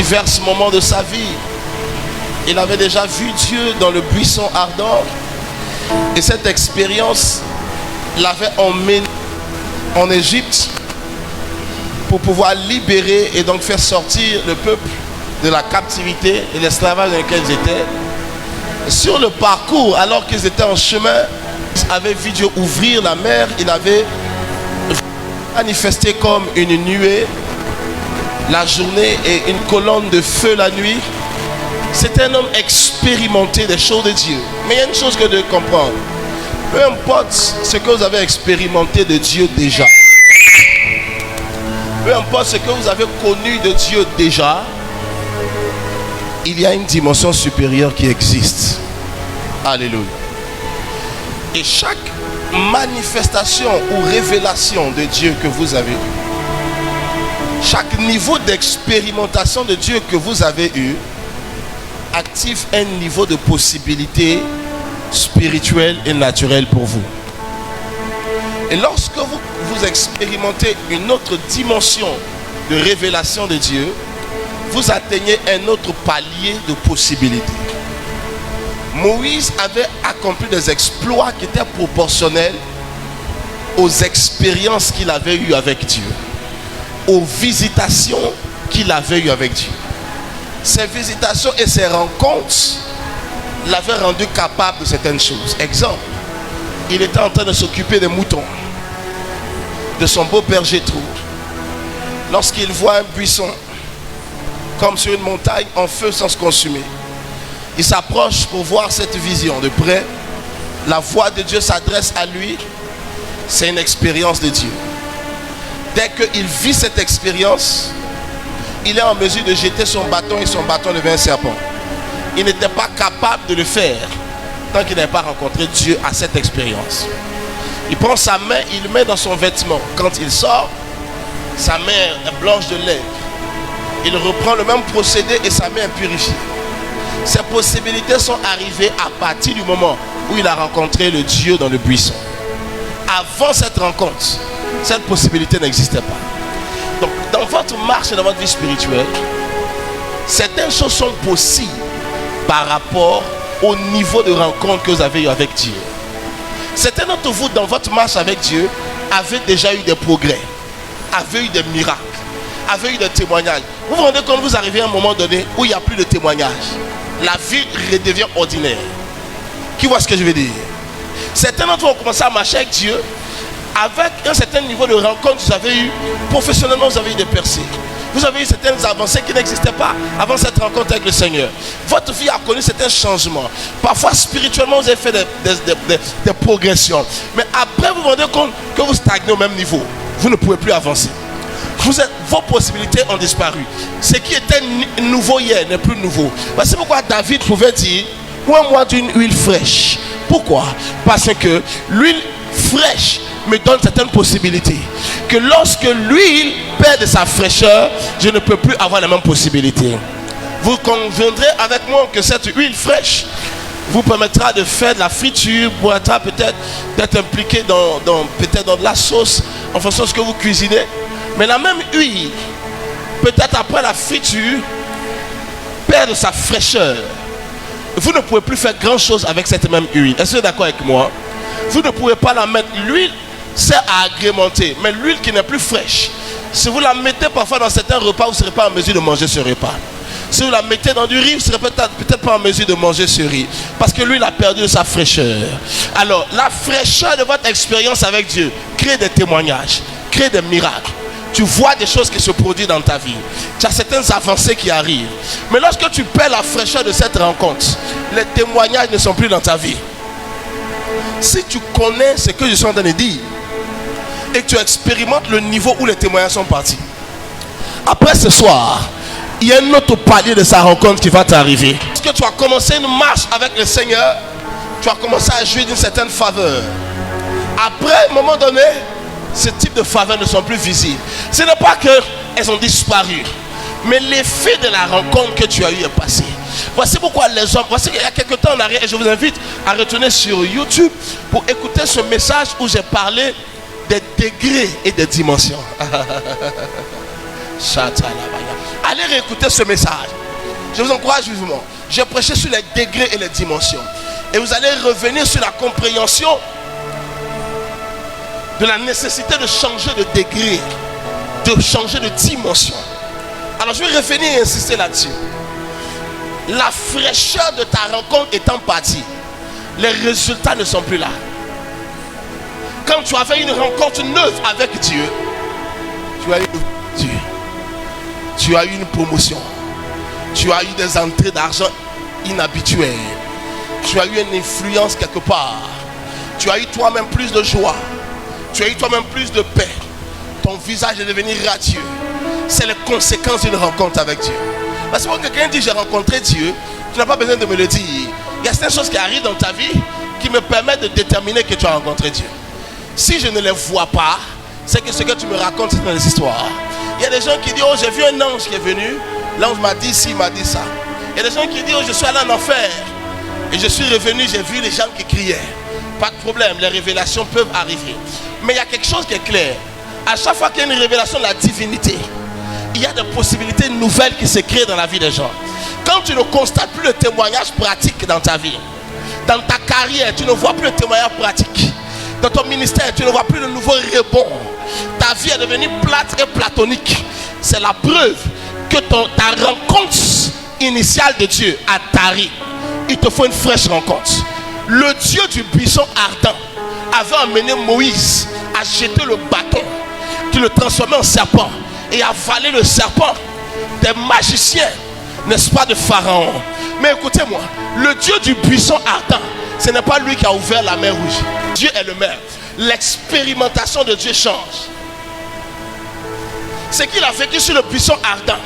divers moments de sa vie. Il avait déjà vu Dieu dans le buisson ardent. Et cette expérience l'avait emmené en Égypte pour pouvoir libérer et donc faire sortir le peuple de la captivité et l'esclavage dans lequel ils étaient. Sur le parcours, alors qu'ils étaient en chemin, ils avaient vu Dieu ouvrir la mer. Il avait manifesté comme une nuée la journée et une colonne de feu la nuit. C'est un homme expérimenté des choses de Dieu. Mais il y a une chose que de comprendre. Peu importe ce que vous avez expérimenté de Dieu déjà. Peu importe ce que vous avez connu de Dieu déjà. Il y a une dimension supérieure qui existe. Alléluia. Et chaque manifestation ou révélation de Dieu que vous avez eue, chaque niveau d'expérimentation de Dieu que vous avez eu, active un niveau de possibilité spirituelle et naturelle pour vous. Et lorsque vous expérimentez une autre dimension de révélation de Dieu, vous atteignez un autre palier de possibilités. Moïse avait accompli des exploits qui étaient proportionnels aux expériences qu'il avait eues avec Dieu, aux visitations qu'il avait eues avec Dieu. Ces visitations et ces rencontres l'avaient rendu capable de certaines choses. Exemple, il était en train de s'occuper des moutons de son beau-père Jéthro. Lorsqu'il voit un buisson comme sur une montagne en feu sans se consumer, il s'approche pour voir cette vision de près. La voix de Dieu s'adresse à lui. C'est une expérience de Dieu. Dès qu'il vit cette expérience, il est en mesure de jeter son bâton et son bâton devient un serpent. Il n'était pas capable de le faire tant qu'il n'avait pas rencontré Dieu à cette expérience. Il prend sa main, il le met dans son vêtement. Quand il sort, sa main est blanche de lait. Il reprend le même procédé et sa main est purifiée. Ces possibilités sont arrivées à partir du moment où il a rencontré le Dieu dans le buisson. Avant cette rencontre, cette possibilité n'existait pas. Donc, dans votre marche et dans votre vie spirituelle, certaines choses sont possibles par rapport au niveau de rencontre que vous avez eu avec Dieu. Certains d'entre vous, dans votre marche avec Dieu, avaient déjà eu des progrès, avaient eu des miracles, avaient eu des témoignages. Vous vous rendez compte, vous arrivez à un moment donné où il n'y a plus de témoignages. La vie redevient ordinaire. Qui voit ce que je veux dire? Certains d'entre vous ont commencé à marcher avec Dieu avec un certain niveau de rencontre que vous avez eu. Professionnellement, vous avez eu des percées. Vous avez eu certaines avancées qui n'existaient pas avant cette rencontre avec le Seigneur. Votre vie a connu certains changements. Parfois, spirituellement, vous avez fait des progressions. Mais après, vous vous rendez compte que vous stagnez au même niveau. Vous ne pouvez plus avancer. Vos possibilités ont disparu. Ce qui était nouveau hier n'est plus nouveau. C'est pourquoi David pouvait dire: moi d'une huile fraîche. Pourquoi? Parce que l'huile fraîche me donne certaines possibilités. Que lorsque l'huile perd de sa fraîcheur, je ne peux plus avoir les mêmes possibilités. Vous conviendrez avec moi que cette huile fraîche vous permettra de faire de la friture, vous permettra peut-être d'être impliqué peut-être dans de la sauce en fonction de ce que vous cuisinez. Mais la même huile, peut-être après la friture, perd de sa fraîcheur. Vous ne pouvez plus faire grand chose avec cette même huile. Est-ce que vous êtes d'accord avec moi? Vous ne pouvez pas la mettre. L'huile sert à agrémenter, mais l'huile qui n'est plus fraîche, si vous la mettez parfois dans certains repas, vous ne serez pas en mesure de manger ce repas. Si vous la mettez dans du riz, vous ne serez peut-être pas en mesure de manger ce riz. Parce que l'huile a perdu de sa fraîcheur. Alors, la fraîcheur de votre expérience avec Dieu crée des témoignages, crée des miracles. Tu vois des choses qui se produisent dans ta vie. Tu as certaines avancées qui arrivent. Mais lorsque tu perds la fraîcheur de cette rencontre, les témoignages ne sont plus dans ta vie. Si tu connais ce que je suis en train de dire et que tu expérimentes le niveau où les témoignages sont partis, après ce soir, il y a un autre palier de sa rencontre qui va t'arriver. Parce que tu as commencé une marche avec le Seigneur, tu as commencé à jouir d'une certaine faveur. Après, à un moment donné, ce type de faveurs ne sont plus visibles. Ce n'est pas qu'elles ont disparu, mais l'effet de la rencontre que tu as eu est passé. Voici pourquoi les hommes, voici qu'il y a quelques temps en arrière, et je vous invite à retourner sur YouTube pour écouter ce message où j'ai parlé des degrés et des dimensions. À allez réécouter ce message. Je vous encourage vivement. J'ai prêché sur les degrés et les dimensions. Et vous allez revenir sur la compréhension de la nécessité de changer de degré, de changer de dimension. Alors je vais revenir et insister là-dessus. La fraîcheur de ta rencontre étant partie, les résultats ne sont plus là. Quand tu avais une rencontre neuve avec Dieu, tu as eu Dieu. Tu as eu une promotion. Tu as eu des entrées d'argent inhabituelles. Tu as eu une influence quelque part. Tu as eu toi-même plus de joie. Tu as eu toi-même plus de paix. Ton visage est devenu radieux. C'est les conséquences d'une rencontre avec Dieu. Parce que quand quelqu'un dit j'ai rencontré Dieu, tu n'as pas besoin de me le dire. Il y a certaines choses qui arrivent dans ta vie qui me permettent de déterminer que tu as rencontré Dieu. Si je ne les vois pas, c'est que ce que tu me racontes, c'est dans les histoires. Il y a des gens qui disent oh j'ai vu un ange qui est venu. L'ange m'a dit ci, il m'a dit ça. Il y a des gens qui disent oh je suis allé en enfer. Et je suis revenu, j'ai vu les gens qui criaient. Pas de problème, les révélations peuvent arriver. Mais il y a quelque chose qui est clair. À chaque fois qu'il y a une révélation de la divinité, il y a des possibilités nouvelles qui se créent dans la vie des gens. Quand tu ne constates plus le témoignage pratique dans ta vie, dans ta carrière, tu ne vois plus le témoignage pratique. Dans ton ministère, tu ne vois plus de nouveaux rebonds. Ta vie est devenue plate et platonique. C'est la preuve que ta rencontre initiale de Dieu a tari. Il te faut une fraîche rencontre. Le Dieu du buisson ardent avait amené Moïse à jeter le bâton qui le transformait en serpent et avaler le serpent des magiciens, n'est-ce pas, de Pharaon. Mais écoutez-moi, le Dieu du buisson ardent, ce n'est pas lui qui a ouvert la mer rouge. Dieu est le maire. L'expérimentation de Dieu change. Ce qu'il a vécu sur le buisson ardent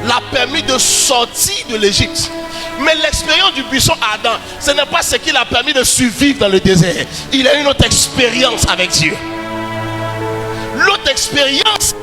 l'a permis de sortir de l'Égypte. Mais l'expérience du buisson ardent, ce n'est pas ce qui l'a permis de survivre dans le désert. Il a une autre expérience avec Dieu. L'autre expérience,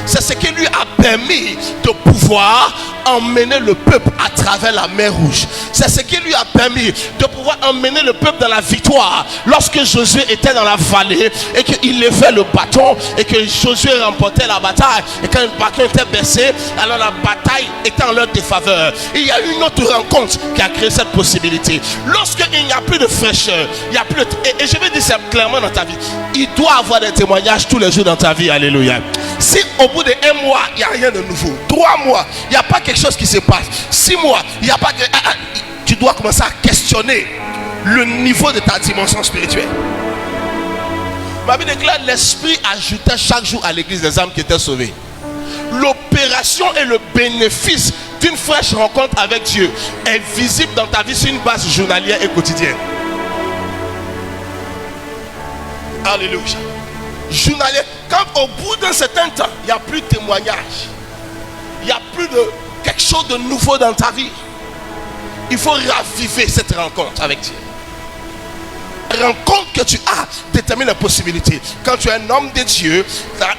c'est ce qui lui a permis de pouvoir emmener le peuple à travers la mer rouge. C'est ce qui lui a permis de pouvoir emmener le peuple dans la victoire. Lorsque Josué était dans la vallée et qu'il levait le bâton et que Josué remportait la bataille, et quand le bâton était baissé, alors la bataille était en leur défaveur. Il y a une autre rencontre qui a créé cette possibilité. Lorsqu'il n'y a plus de fraîcheur, il n'y a plus de... et je vais dire ça clairement dans ta vie, il doit avoir des témoignages tous les jours dans ta vie. Alléluia. Si au bout de 1 mois, il n'y a rien de nouveau, 3 mois, il n'y a pas quelque chose qui se passe, 6 mois, il n'y a pas de... tu dois commencer à questionner le niveau de ta dimension spirituelle. Ma Bible déclare l'Esprit ajoutait chaque jour à l'église des âmes qui étaient sauvées. L'opération et le bénéfice d'une fraîche rencontre avec Dieu est visible dans ta vie sur une base journalière et quotidienne. Alléluia. Journalier, quand au bout d'un certain temps, il n'y a plus de témoignage, il n'y a plus de quelque chose de nouveau dans ta vie, il faut raviver cette rencontre avec Dieu. La rencontre que tu as détermine les possibilités. Quand tu es un homme de Dieu,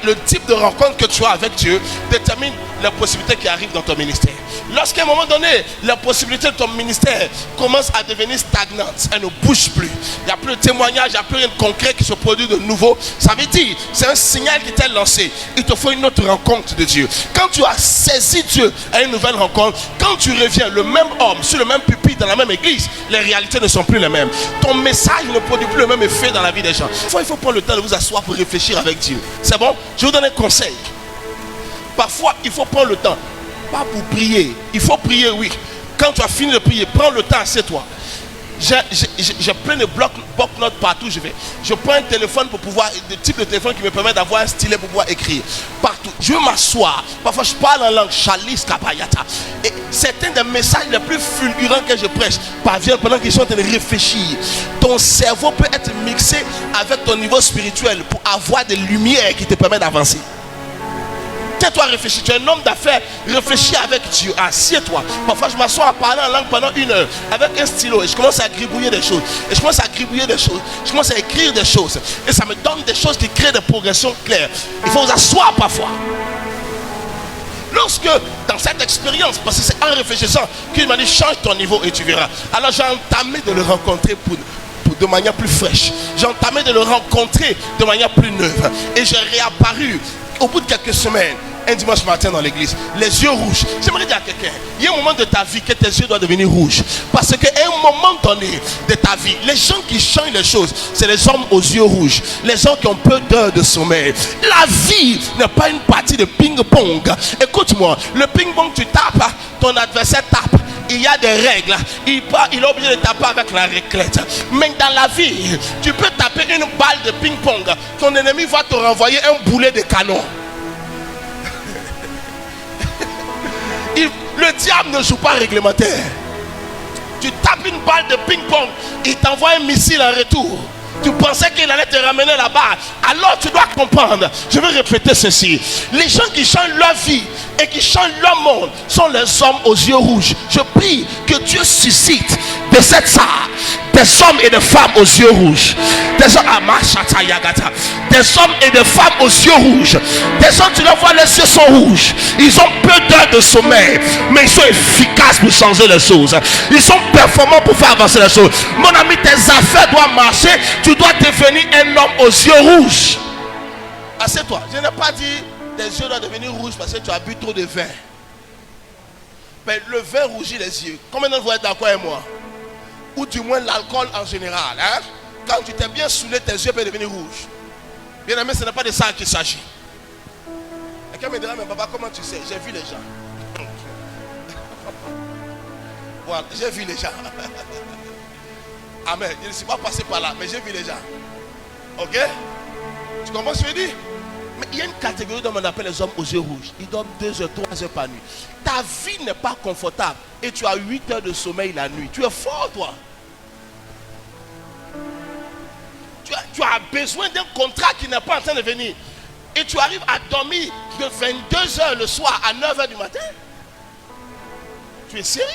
le type de rencontre que tu as avec Dieu détermine les possibilités qui arrivent dans ton ministère. Lorsqu'à un moment donné, les possibilités de ton ministère commencent à devenir stagnantes, elles ne bougent plus, il n'y a plus de témoignage, il n'y a plus rien de concret qui se produit de nouveau, ça veut dire, c'est un signal qui t'est lancé. Il te faut une autre rencontre de Dieu. Quand tu as saisi Dieu à une nouvelle rencontre, quand tu reviens, le même homme, sur le même pupitre, dans la même église, les réalités ne sont plus les mêmes. Ton message ne produit plus le même effet dans la vie des gens. Il faut prendre le temps de vous asseoir pour réfléchir avec Dieu. C'est bon? Je vous donne un conseil. Parfois, il faut prendre le temps. Pas pour prier. Il faut prier, oui. Quand tu as fini de prier, prends le temps, assieds-toi. J'ai plein de bloc-notes partout où je vais. Je prends un téléphone pour pouvoir, le type de téléphone qui me permet d'avoir un stylet pour pouvoir écrire. Partout. Je veux m'asseoir. Parfois, je parle en langue chalis, kapayata. Et certains des messages les plus fulgurants que je prêche parviennent pendant qu'ils sont en train de réfléchir. Ton cerveau peut être mixé avec ton niveau spirituel pour avoir des lumières qui te permettent d'avancer. Tais-toi, réfléchis. Tu es un homme d'affaires, réfléchis avec Dieu. Assieds-toi. Parfois, je m'assois à parler en langue pendant 1 heure avec un stylo et je commence à gribouiller des choses. Et je commence à gribouiller des choses. Je commence à écrire des choses. Et ça me donne des choses qui créent des progressions claires. Il faut vous asseoir parfois. Lorsque, dans cette expérience, parce que c'est en réfléchissant qu'il m'a dit change ton niveau et tu verras. Alors, j'ai entamé de le rencontrer de manière plus fraîche. J'ai entamé de le rencontrer de manière plus neuve. Et j'ai réapparu au bout de quelques semaines. un dimanche matin dans l'église. Les yeux rouges. J'aimerais dire à quelqu'un, il y a un moment de ta vie que tes yeux doivent devenir rouges. Parce qu'à un moment donné de ta vie, les gens qui changent les choses, c'est les hommes aux yeux rouges. Les gens qui ont peu d'heures de sommeil. La vie n'est pas une partie de ping-pong. Écoute-moi, le ping-pong, tu tapes, ton adversaire tape. Il y a des règles. Il est obligé de taper avec la raclette. Mais dans la vie, tu peux taper une balle de ping-pong. Ton ennemi va te renvoyer un boulet de canon. Le diable ne joue pas réglementaire. Tu tapes une balle de ping-pong, il t'envoie un missile en retour. Tu pensais qu'il allait te ramener là-bas. Alors tu dois comprendre. Je vais répéter ceci. Les gens qui changent leur vie et qui changent leur monde sont les hommes aux yeux rouges. Je prie que Dieu suscite de cette salle des hommes et des femmes aux yeux rouges. Des hommes et des femmes aux yeux rouges. Des gens, tu les vois, les yeux sont rouges. Ils ont peu d'heures de sommeil, mais ils sont efficaces pour changer les choses. Ils sont performants pour faire avancer les choses. Mon ami, tes affaires doivent marcher. Tu dois devenir un homme aux yeux rouges. Assieds-toi. Je n'ai pas dit tes yeux doivent devenir rouges parce que tu as bu trop de vin. Mais le vin rougit les yeux. Combien d'entre vous êtes d'accord avec moi? Ou du moins l'alcool en général. Hein? Quand tu t'es bien saoulé, tes yeux peuvent devenir rouges. Bien aimé, ce n'est pas de ça qu'il s'agit. Quelqu'un me dira, mais papa, comment tu sais? J'ai vu les gens. Voilà, j'ai vu les gens. Amen. Je ne suis pas passé par là, mais j'ai vu les gens. Ok? Tu comprends ce que je dis? Mais il y a une catégorie dont on appelle les hommes aux yeux rouges. Ils dorment 2 heures, 3 heures par nuit. Ta vie n'est pas confortable et tu as 8 heures de sommeil la nuit. Tu es fort, toi. Tu as besoin d'un contrat qui n'est pas en train de venir. Et tu arrives à dormir de 22 heures le soir à 9 heures du matin. Tu es sérieux?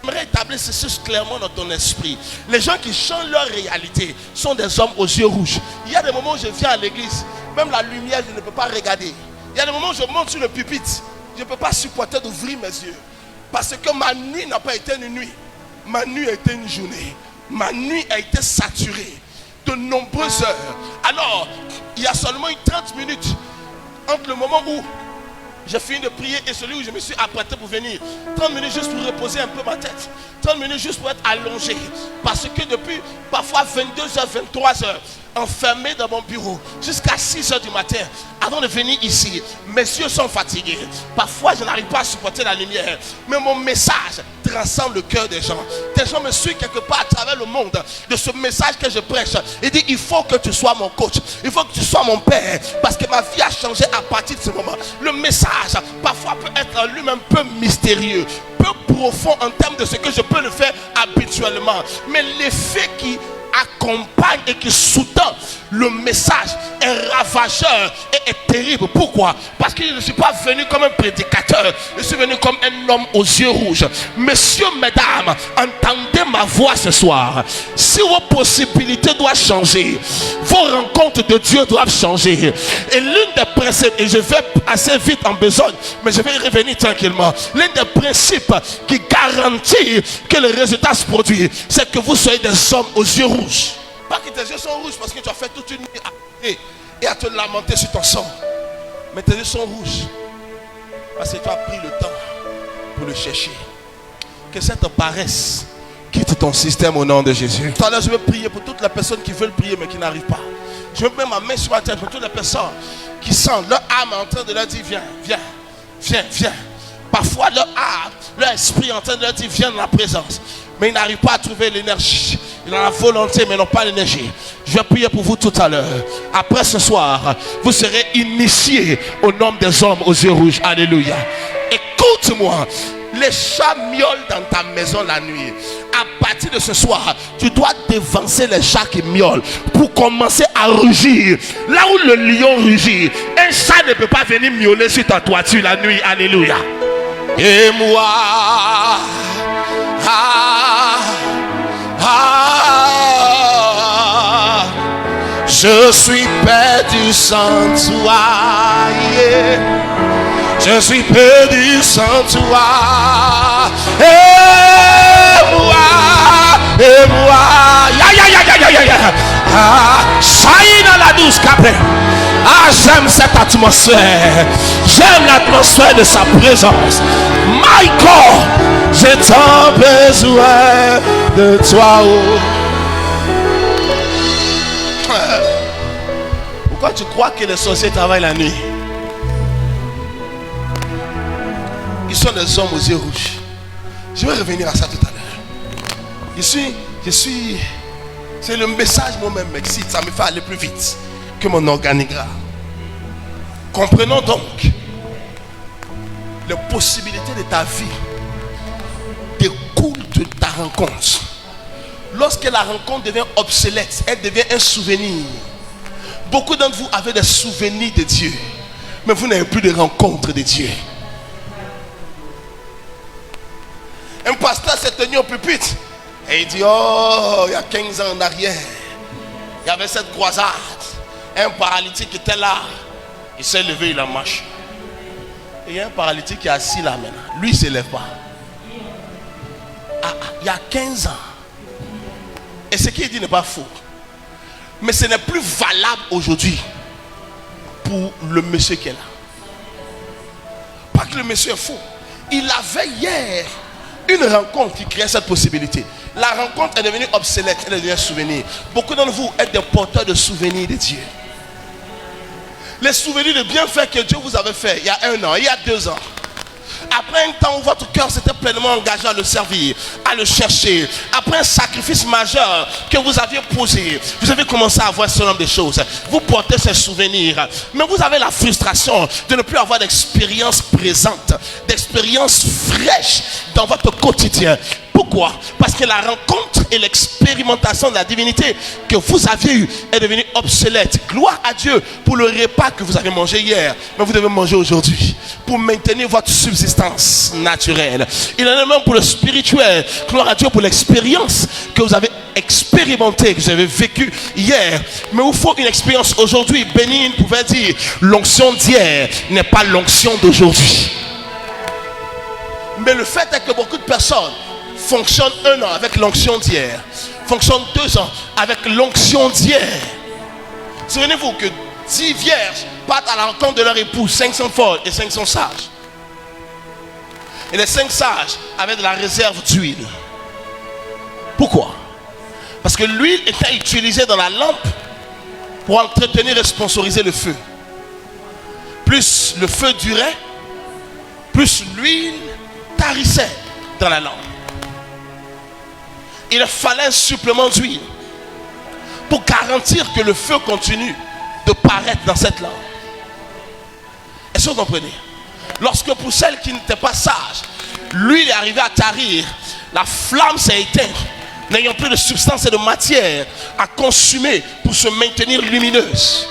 J'aimerais établir ceci clairement dans ton esprit. Les gens qui changent leur réalité sont des hommes aux yeux rouges. Il y a des moments où je viens à l'église, même la lumière, je ne peux pas regarder. Il y a des moments où je monte sur le pupitre, je ne peux pas supporter d'ouvrir mes yeux. Parce que ma nuit n'a pas été une nuit. Ma nuit a été une journée. Ma nuit a été saturée de nombreuses heures. Alors, il y a seulement une 30 minutes entre le moment où j'ai fini de prier et celui où je me suis apprêté pour venir. 30 minutes juste pour reposer un peu ma tête. 30 minutes juste pour être allongé. Parce que depuis parfois 22h, 23h, enfermé dans mon bureau jusqu'à 6h du matin, avant de venir ici, mes yeux sont fatigués. Parfois je n'arrive pas à supporter la lumière. Mais mon message transcende le cœur des gens. Des gens me suivent quelque part à travers le monde de ce message que je prêche. Il dit, il faut que tu sois mon coach. Il faut que tu sois mon père. Parce que ma vie a changé à partir de ce moment. Le message parfois peut être en lui-même peu mystérieux, peu profond en termes de ce que je peux le faire habituellement. Mais l'effet qui accompagne et qui sous-tend le message est ravageur et est terrible. Pourquoi? Parce que je ne suis pas venu comme un prédicateur, je suis venu comme un homme aux yeux rouges. Messieurs, mesdames, entendez ma voix ce soir. Si vos possibilités doivent changer, vos rencontres de Dieu doivent changer. Et l'une des principes, et je vais assez vite en besogne, mais je vais y revenir tranquillement. L'un des principes qui garantit que le résultat se produit, c'est que vous soyez des hommes aux yeux rouges. Pas que tes yeux sont rouges parce que tu as fait toute une nuit à pleurer et à te lamenter sur ton sang. Mais tes yeux sont rouges parce que tu as pris le temps pour le chercher. Que cette paresse quitte ton système au nom de Jésus. Tout à l'heure, je vais prier pour toutes les personnes qui veulent prier mais qui n'arrivent pas. Je vais mettre ma main sur ma tête pour toutes les personnes qui sentent leur âme en train de leur dire viens, viens, viens, viens. Parfois leur âme, leur esprit est en train de leur dire viens dans la présence. Mais ils n'arrivent pas à trouver l'énergie. Ils ont la volonté mais n'ont pas l'énergie. Je vais prier pour vous tout à l'heure. Après ce soir, vous serez initiés au nom des hommes aux yeux rouges. Alléluia. Écoute-moi. Les chats miaulent dans ta maison la nuit. À partir de ce soir, tu dois dévancer les chats qui miaulent pour commencer à rugir. Là où le lion rugit, un chat ne peut pas venir miauler sur ta toiture la nuit. Alléluia. Et moi, je suis perdu sans toi. Je suis perdu sans toi. Et moi, ya ya ya ya ya ya. Ah, Saïna la douce capé. Ah, j'aime cette atmosphère. J'aime l'atmosphère de sa présence. My God, j'ai tant besoin de toi. Pourquoi tu crois que les sorciers travaillent la nuit? Ils sont des hommes aux yeux rouges. Je vais revenir à ça tout à l'heure. Je suis. C'est le message moi-même m'excite. Ça me fait aller plus vite que mon organigramme. Comprenons donc les possibilités de ta vie découlent de ta rencontre. Lorsque la rencontre devient obsolète, elle devient un souvenir. Beaucoup d'entre vous avez des souvenirs de Dieu, mais vous n'avez plus de rencontre de Dieu. Un pasteur s'est tenu au pupitre et il dit: oh, il y a 15 ans en arrière, il y avait cette croisade. Un paralytique était là. Il s'est levé, il a marché. Et il y a un paralytique qui est assis là maintenant. Lui, il ne se lève pas. Il y a 15 ans. Et ce qu'il dit n'est pas faux. Mais ce n'est plus valable aujourd'hui pour le monsieur qui est là. Pas que le monsieur est faux. Il avait hier une rencontre qui créait cette possibilité. La rencontre est devenue obsolète, elle est devenue un souvenir. Beaucoup d'entre vous êtes des porteurs de souvenirs de Dieu. Les souvenirs de bienfaits que Dieu vous avait fait il y a 1 an, il y a 2 ans. Après un temps où votre cœur s'était pleinement engagé à le servir, à le chercher, après un sacrifice majeur que vous aviez posé, vous avez commencé à avoir ce nombre de choses. Vous portez ces souvenirs, mais vous avez la frustration de ne plus avoir d'expérience présente, d'expérience fraîche dans votre quotidien. Pourquoi? Parce que la rencontre et l'expérimentation de la divinité que vous aviez eue est devenue obsolète. Gloire à Dieu pour le repas que vous avez mangé hier, mais vous devez manger aujourd'hui pour maintenir votre subsistance naturelle. Il en est même pour le spirituel. Gloire à Dieu pour l'expérience que vous avez expérimentée, que vous avez vécue hier. Mais il faut une expérience aujourd'hui. Bénin pouvait dire: l'onction d'hier n'est pas l'onction d'aujourd'hui. Mais le fait est que beaucoup de personnes fonctionnent 1 an avec l'onction d'hier, fonctionnent 2 ans avec l'onction d'hier. Souvenez-vous que 10 vierges partent à la rencontre de leur époux, 500 folles et 500 sages. Et les 5 sages avaient de la réserve d'huile. Pourquoi? Parce que l'huile était utilisée dans la lampe pour entretenir et sponsoriser le feu. Plus le feu durait, plus l'huile tarissait dans la lampe. Il fallait un supplément d'huile pour garantir que le feu continue de paraître dans cette lampe. Est-ce que vous comprenez? Lorsque pour celles qui n'étaient pas sages, l'huile est arrivée à tarir, la flamme s'est éteinte, n'ayant plus de substance et de matière à consommer pour se maintenir lumineuse.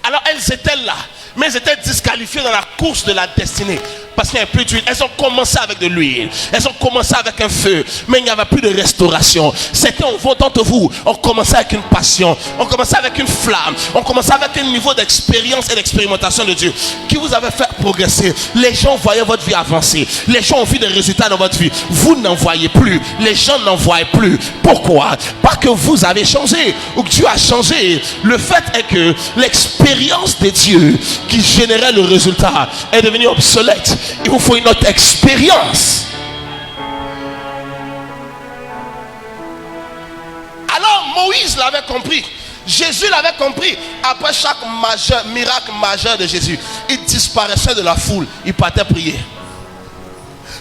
Alors elles étaient là, mais elles étaient disqualifiées dans la course de la destinée. Parce qu'il n'y avait plus d'huile. Elles ont commencé avec de l'huile. Elles ont commencé avec un feu. Mais il n'y avait plus de restauration. Certains d'entre vous ont commencé avec une passion. On commençait avec une flamme. On commençait avec un niveau d'expérience et d'expérimentation de Dieu qui vous avait fait progresser. Les gens voyaient votre vie avancer. Les gens ont vu des résultats dans votre vie. Vous n'en voyez plus. Les gens n'en voient plus. Pourquoi? Pas que vous avez changé ou que Dieu a changé. Le fait est que l'expérience de Dieu qui générait le résultat est devenue obsolète. Il vous faut une autre expérience. Alors Moïse l'avait compris. Jésus l'avait compris. Après chaque miracle majeur de Jésus, il disparaissait de la foule. Il partait prier.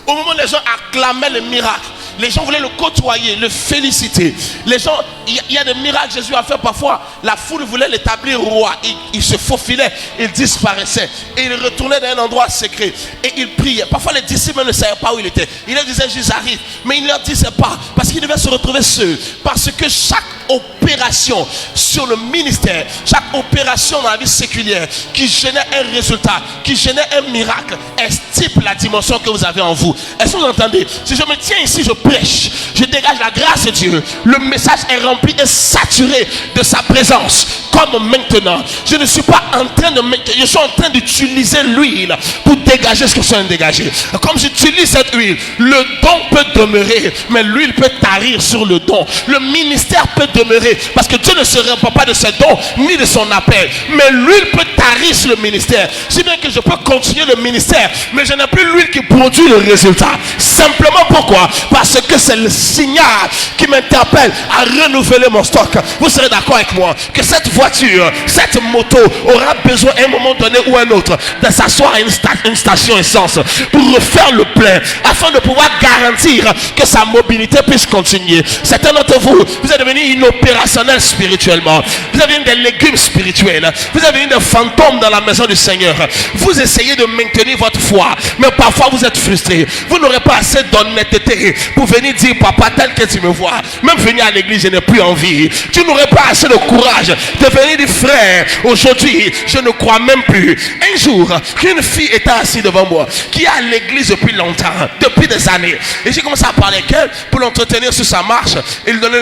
Au moment où les gens acclamaient le miracle, les gens voulaient le côtoyer, le féliciter. Les gens, il y a des miracles que Jésus a fait parfois. La foule voulait l'établir roi. Il se faufilait, il disparaissait. Et il retournait dans un endroit secret. Et il priait. Parfois les disciples ne savaient pas où il était. Il leur disait: Jésus arrive. Mais il ne leur disait pas. Parce qu'il devait se retrouver seul. Parce que chaque opération sur le ministère, chaque opération dans la vie séculière qui génère un résultat, qui génère un miracle, estime la dimension que vous avez en vous. Est-ce que vous entendez? Si je me tiens ici, je prêche, je dégage la grâce de Dieu, le message est rempli et saturé de sa présence. Comme maintenant, je ne suis pas en train de je suis en train d'utiliser l'huile pour dégager ce que je suis en train de dégager. Comme j'utilise cette huile, le don peut demeurer, mais l'huile peut tarir s'appuyer sur le don. Le ministère peut demeurer parce que Dieu ne se remplit pas de ses dons ni de son appel. Mais l'huile peut tarir sur le ministère. Si bien que je peux continuer le ministère, mais je n'ai plus l'huile qui produit le résultat. Simplement pourquoi? Parce que c'est le signal qui m'interpelle à renouveler mon stock. Vous serez d'accord avec moi que cette voiture, cette moto aura besoin à un moment donné ou un autre de s'asseoir à une station essence pour refaire le plein afin de pouvoir garantir que sa mobilité puisse continuer. Certains d'entre vous, vous êtes devenus inopérationnels spirituellement. Vous avez des légumes spirituels. Vous avez des fantômes dans la maison du Seigneur. Vous essayez de maintenir votre foi, mais parfois vous êtes frustré. Vous n'aurez pas assez d'honnêteté pour venir dire papa tel que tu me vois. Même venir à l'église, je n'ai plus envie. Tu n'aurais pas assez de courage de venir dire frère, aujourd'hui je ne crois même plus. Un jour, une fille était assise devant moi qui est à l'église depuis longtemps, depuis des années. Et j'ai commencé à parler avec elle pour l'entretenir sur sa marche et lui donner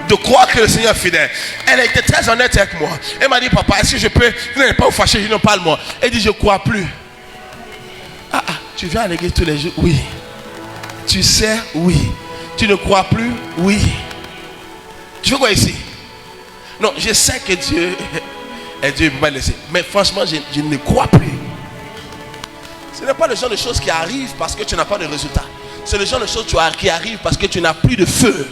de croire que le Seigneur est fidèle. Elle a été très honnête avec moi. Elle m'a dit papa, est-ce que je peux, vous n'allez pas vous fâcher, je ne parle moi. Elle dit je ne crois plus. Tu viens à l'église tous les jours? Oui. Tu sais? Oui. Tu ne crois plus? Oui. Tu veux quoi ici? Non, je sais que Dieu est Dieu, il ne peut pas le laisser. Mais franchement, je ne crois plus. Ce n'est pas le genre de choses qui arrivent parce que tu n'as pas de résultat. C'est le genre de choses qui arrivent parce que tu n'as plus de feu.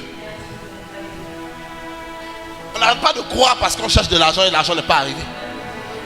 On n'arrête pas de croire parce qu'on cherche de l'argent et l'argent n'est pas arrivé.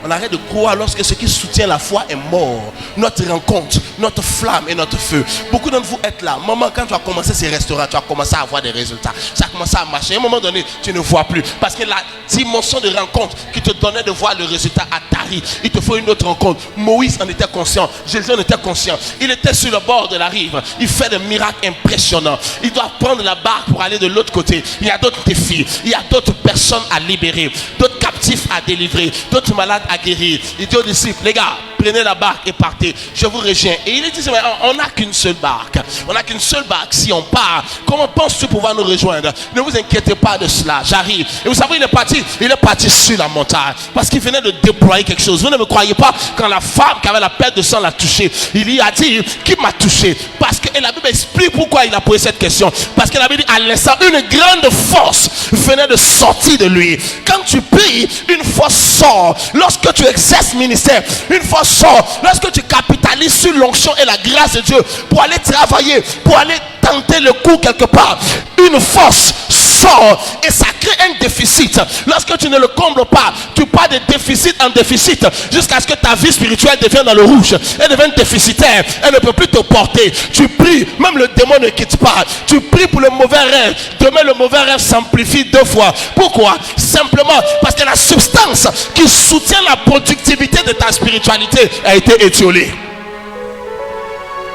On arrête de croire lorsque ce qui soutient la foi est mort. Notre rencontre, notre flamme et notre feu. Beaucoup d'entre vous êtes là. Maman, quand tu as commencé ces restaurants, tu as commencé à avoir des résultats. Ça a commencé à marcher. À un moment donné, tu ne vois plus. Parce que la dimension de rencontre qui te donnait de voir le résultat a tari. Il te faut une autre rencontre. Moïse en était conscient. Jésus en était conscient. Il était sur le bord de la rive. Il fait des miracles impressionnants. Il doit prendre la barque pour aller de l'autre côté. Il y a d'autres défis. Il y a d'autres personnes à libérer. D'autres captifs à délivrer. D'autres malades à guérir. Il dit aux disciples, les gars, prenez la barque et partez. Je vous rejoins. Et il dit, on n'a qu'une seule barque. On n'a qu'une seule barque. Si on part, comment penses-tu pouvoir nous rejoindre? Ne vous inquiétez pas de cela. J'arrive. Et vous savez, il est parti sur la montagne. Parce qu'il venait de déployer quelque chose. Vous ne me croyez pas, quand la femme qui avait la perte de sang l'a touché, il lui a dit, qui m'a touché? Parce que la Bible explique pourquoi il a posé cette question. Parce que la Bible dit, à l'instant, une grande force venait de sortir de lui. Quand tu pries, une force sort. Lorsque tu exerces ministère, une force sort. Lorsque tu capitalises sur l'onction et la grâce de Dieu pour aller travailler, pour aller tenter le coup quelque part, une force sort et ça crée un déficit. Lorsque tu ne le combles pas, tu pars de déficit en déficit jusqu'à ce que ta vie spirituelle devienne dans le rouge. Elle devient déficitaire. Elle ne peut plus te porter. Tu pries, même le démon ne quitte pas. Tu pries pour le mauvais rêve. Demain, le mauvais rêve s'amplifie 2 fois. Pourquoi? Simplement parce que la substance qui soutient la productivité de ta spiritualité a été étiolée.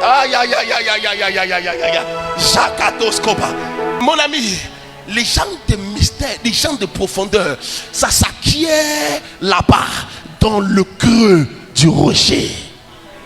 Aïe, aïe, aïe, aïe, aïe, aïe, aïe, aïe, aïe, aïe, aïe. Jacatoscopa. Mon ami, les gens de mystère, les gens de profondeur, ça s'acquiert là-bas, dans le creux du rocher.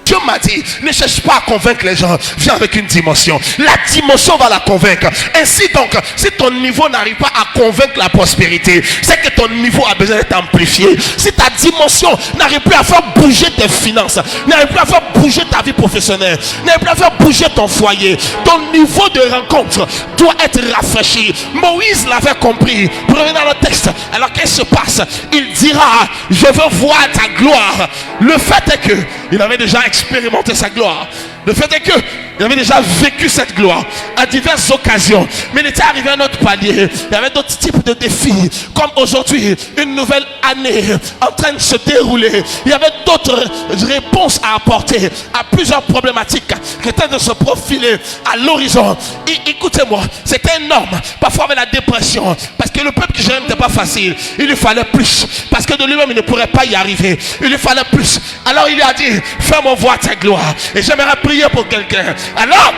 Dieu m'a dit, ne cherche pas à convaincre les gens, viens avec une dimension. La dimension va la convaincre. Ainsi donc, si ton niveau n'arrive pas à convaincre la prospérité, c'est que ton niveau a besoin d'être amplifié. Si ta dimension n'arrive plus à faire bouger tes finances, n'arrive plus à faire bouger ta vie professionnelle, n'arrive plus à faire bouger ton foyer, ton niveau de rencontre doit être rafraîchi. Moïse l'avait compris. Pour revenir dans le texte, alors qu'est-ce qui se passe? Il dira, je veux voir ta gloire. Le fait est que il avait déjà expérimenté sa gloire. Le fait est que il avait déjà vécu cette gloire à diverses occasions. Mais il était arrivé à un autre palier. Il y avait d'autres types de défis. Comme aujourd'hui, une nouvelle année en train de se dérouler. Il y avait d'autres réponses à apporter à plusieurs problématiques qui étaient de se profiler à l'horizon. Écoutez-moi, c'était un homme, parfois avec la dépression. Parce que le peuple que j'aime n'était pas facile. Il lui fallait plus. Parce que de lui-même, il ne pourrait pas y arriver. Il lui fallait plus. Alors il lui a dit, fais-moi voir ta gloire. Et j'aimerais prier pour quelqu'un. Alors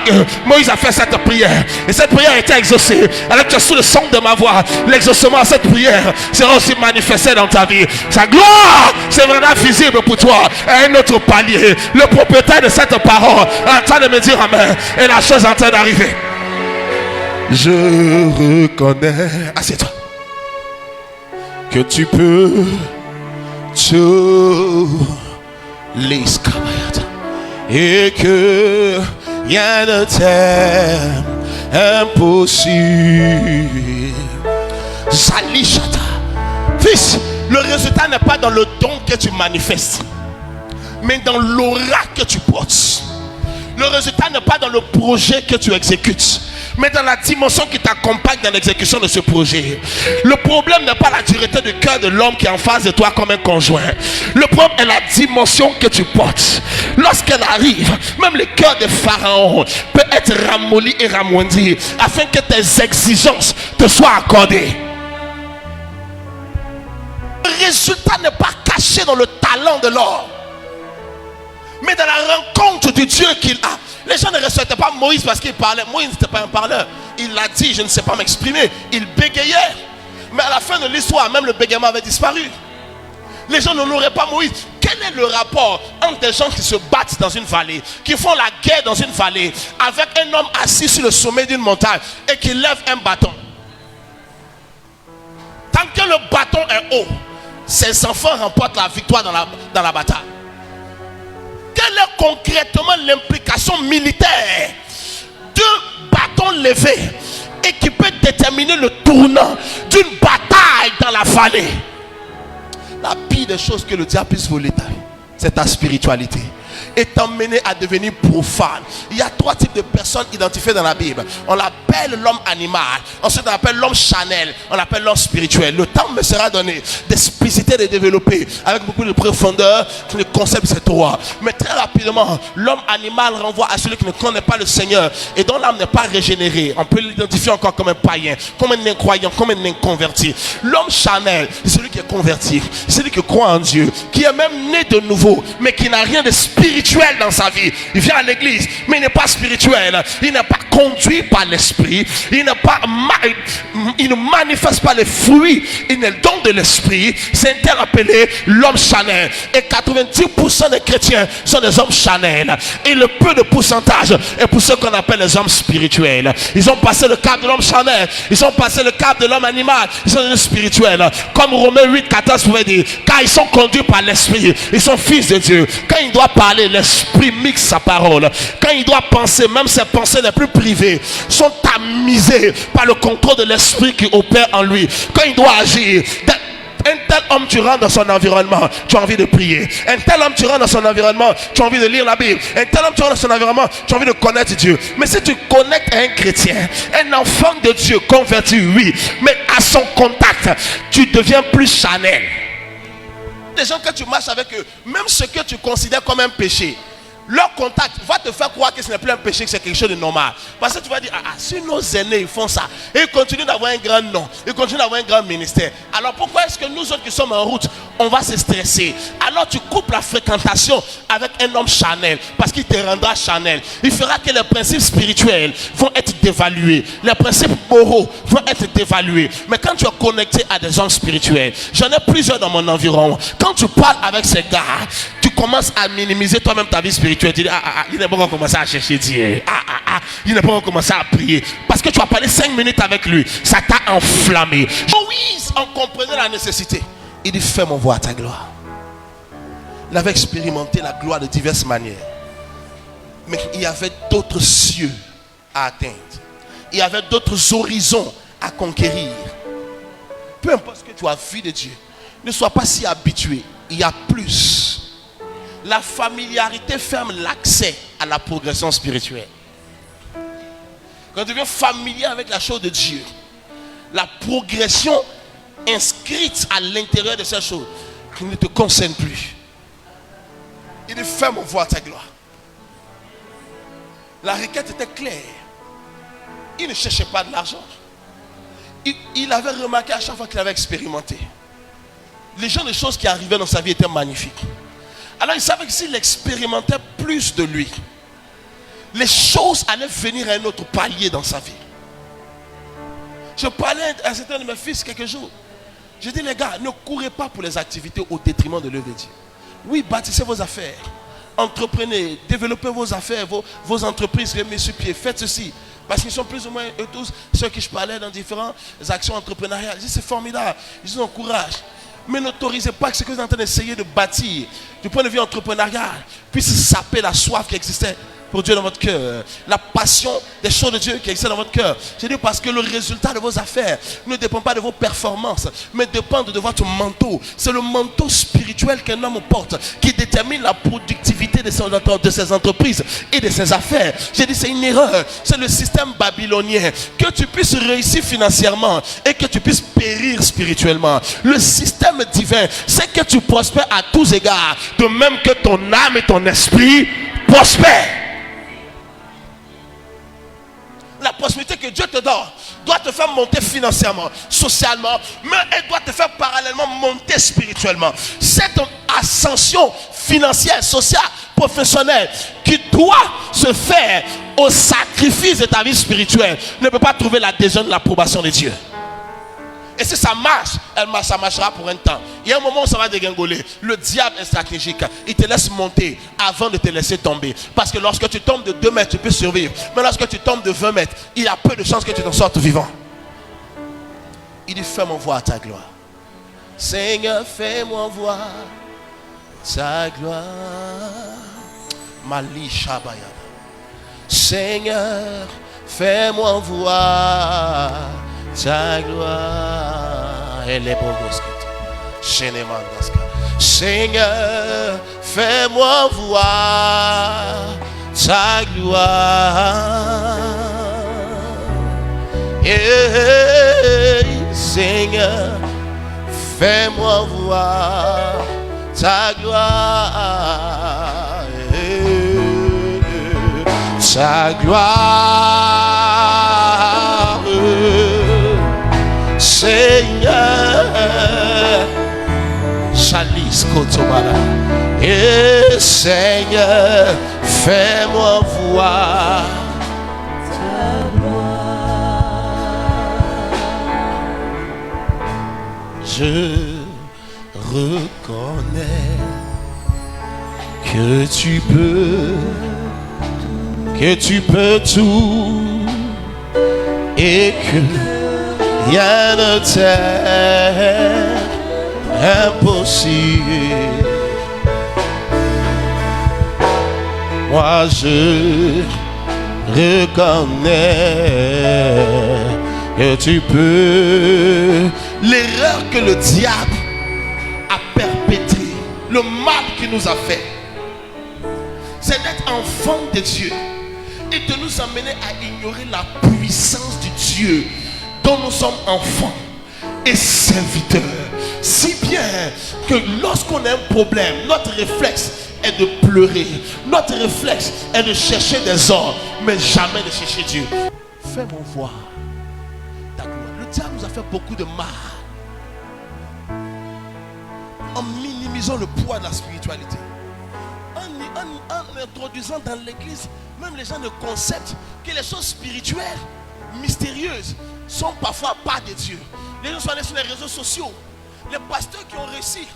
Moïse a fait cette prière. Et cette prière a été exaucée. Alors que sous le son de ma voix, l'exaucement à cette prière sera aussi manifesté dans ta vie. Sa gloire, c'est vraiment visible pour toi. À un autre palier. Le propriétaire de cette parole est en train de me dire amen. Et la chose est en train d'arriver. Je reconnais, assieds-toi, que tu peux tout les scabayata et que rien ne t'aime impossible. Zalishata. Fils, le résultat n'est pas dans le don que tu manifestes, mais dans l'aura que tu portes. Le résultat n'est pas dans le projet que tu exécutes, mais dans la dimension qui t'accompagne dans l'exécution de ce projet. Le problème n'est pas la dureté du cœur de l'homme qui est en face de toi comme un conjoint. Le problème est la dimension que tu portes. Lorsqu'elle arrive, même le cœur de Pharaon peut être ramolli et ramondi afin que tes exigences te soient accordées. Le résultat n'est pas caché dans le talent de l'homme, mais dans la rencontre du Dieu qu'il a. Les gens ne respectaient pas Moïse parce qu'il parlait. Moïse n'était pas un parleur. Il l'a dit, je ne sais pas m'exprimer. Il bégayait. Mais à la fin de l'histoire, même le bégaiement avait disparu. Les gens n'honoraient pas Moïse. Quel est le rapport entre des gens qui se battent dans une vallée, qui font la guerre dans une vallée, avec un homme assis sur le sommet d'une montagne et qui lève un bâton? Tant que le bâton est haut, ses enfants remportent la victoire dans la bataille. Quelle est concrètement l'implication militaire d'un bâton levé et qui peut déterminer le tournant d'une bataille dans la vallée? La pire des choses que le diable puisse voler, c'est ta spiritualité. Et t'emmener à devenir profane. Il y a 3 types de personnes identifiées dans la Bible. On l'appelle l'homme animal. Ensuite on l'appelle l'homme charnel. On l'appelle l'homme spirituel. Le temps me sera donné d'expliciter, de développer avec beaucoup de profondeur le concept de ces 3. Mais très rapidement, l'homme animal renvoie à celui qui ne connaît pas le Seigneur et dont l'âme n'est pas régénérée. On peut l'identifier encore comme un païen, comme un incroyant, comme un inconverti. L'homme charnel, c'est celui qui est converti, c'est celui qui croit en Dieu, qui est même né de nouveau, mais qui n'a rien de spirituel dans sa vie. Il vient à l'église, mais il n'est pas spirituel. Il n'est pas conduit par l'esprit. Il ne manifeste pas les fruits et les dons de l'esprit. C'est appelé l'homme charnel. Et 90% des chrétiens sont des hommes charnels. Et le peu de pourcentage est pour ceux qu'on appelle les hommes spirituels. Ils ont passé le cap de l'homme charnel. Ils ont passé le cap de l'homme animal. Ils sont des spirituels. Comme Romains 8:14 pouvait dire, car ils sont conduits par l'esprit. Ils sont fils de Dieu. Quand il doit parler, l'esprit mixe sa parole. Quand il doit penser, même ses pensées les plus privées sont tamisées par le contrôle de l'esprit qui opère en lui. Quand il doit agir, un tel homme, tu rentres dans son environnement, tu as envie de prier. Un tel homme, tu rentres dans son environnement, tu as envie de lire la Bible. Un tel homme, tu rentres dans son environnement, tu as envie de connaître Dieu. Mais si tu connectes à un chrétien, un enfant de Dieu converti, oui, mais à son contact, tu deviens plus charnel. Les gens que tu marches avec eux, même ce que tu considères comme un péché, leur contact va te faire croire que ce n'est plus un péché, que c'est quelque chose de normal. Parce que tu vas dire, si nos aînés ils font ça, et ils continuent d'avoir un grand nom, ils continuent d'avoir un grand ministère, alors pourquoi est-ce que nous autres qui sommes en route, on va se stresser? Alors tu coupes la fréquentation avec un homme charnel, parce qu'il te rendra charnel. Il fera que les principes spirituels vont être dévalués, les principes moraux vont être dévalués. Mais quand tu es connecté à des hommes spirituels, j'en ai plusieurs dans mon environ, quand tu parles avec ces gars, tu commences à minimiser toi-même ta vie spirituelle. Tu dis, il n'est pas encore commencé à chercher Dieu. Il n'est pas encore commencé à prier. Parce que tu as parlé 5 minutes avec lui. Ça t'a enflammé. Moïse en comprenait la nécessité. Il dit, fais-moi voir ta gloire. Il avait expérimenté la gloire de diverses manières. Mais il y avait d'autres cieux à atteindre. Il y avait d'autres horizons à conquérir. Peu importe ce que tu as vu de Dieu, ne sois pas si habitué. Il y a plus. La familiarité ferme l'accès à la progression spirituelle. Quand tu deviens familier avec la chose de Dieu, la progression inscrite à l'intérieur de cette chose qui ne te concerne plus. Il dit, fais-moi voir ta gloire. La requête était claire. Il ne cherchait pas de l'argent. Il avait remarqué à chaque fois qu'il avait expérimenté. Les gens, les choses qui arrivaient dans sa vie étaient magnifiques. Alors il savait que s'il expérimentait plus de lui, les choses allaient venir à un autre palier dans sa vie. Je parlais à certains de mes fils quelques jours. Je dis, les gars, ne courez pas pour les activités au détriment de l'œuvre de Dieu. Oui, bâtissez vos affaires. Entreprenez, développez vos affaires, vos entreprises, remettez sur pied. Faites ceci. Parce qu'ils sont plus ou moins eux tous, ceux qui je parlais dans différentes actions entrepreneuriales. Je dis, c'est formidable. Ils ont courage. Mais n'autorisez pas que ce que vous êtes en train d'essayer de bâtir du point de vue entrepreneurial puisse saper la soif qui existait pour Dieu dans votre cœur. La passion des choses de Dieu qui existent dans votre cœur. Je dis parce que le résultat de vos affaires ne dépend pas de vos performances, mais dépend de votre manteau. C'est le manteau spirituel qu'un homme porte qui détermine la productivité de ses entreprises et de ses affaires. J'ai dit c'est une erreur. C'est le système babylonien. Que tu puisses réussir financièrement et que tu puisses périr spirituellement. Le système divin, c'est que tu prospères à tous égards, de même que ton âme et ton esprit prospèrent. La prospérité que Dieu te donne doit te faire monter financièrement, socialement, mais elle doit te faire parallèlement monter spirituellement. Cette ascension financière, sociale, professionnelle qui doit se faire au sacrifice de ta vie spirituelle ne peut pas trouver l'adhésion de l'approbation de Dieu. Et si ça marche, ça marchera pour un temps. Il y a un moment où ça va dégringoler. Le diable est stratégique. Il te laisse monter avant de te laisser tomber. Parce que lorsque tu tombes de 2 mètres, tu peux survivre. Mais lorsque tu tombes de 20 mètres, il y a peu de chances que tu t'en sortes vivant. Il dit, fais-moi voir ta gloire. Seigneur, fais-moi voir ta gloire. Mali Shabayada. Seigneur, fais-moi voir ta gloire. Elle est bonne. Seigneur, fais-moi voir ta gloire. Hey, Seigneur, fais-moi voir ta gloire. Hey, ta gloire. Seigneur, Chalis Kotobala. Et Seigneur, fais-moi voir ta gloire. Je reconnais que tu peux tout et que rien ne t'est impossible. Moi je reconnais que tu peux. L'erreur que le diable a perpétrée, le mal qu'il nous a fait, c'est d'être enfant de Dieu et de nous amener à ignorer la puissance du Dieu dont nous sommes enfants et serviteurs. Si bien que lorsqu'on a un problème, notre réflexe est de pleurer, notre réflexe est de chercher des hommes, mais jamais de chercher Dieu. Fais-moi voir ta gloire. Le diable nous a fait beaucoup de mal en minimisant le poids de la spiritualité, en introduisant dans l'église même les gens le concept que les choses spirituelles, mystérieuses, sont parfois pas de Dieu. Les gens sont allés sur les réseaux sociaux. Les pasteurs qui ont réussi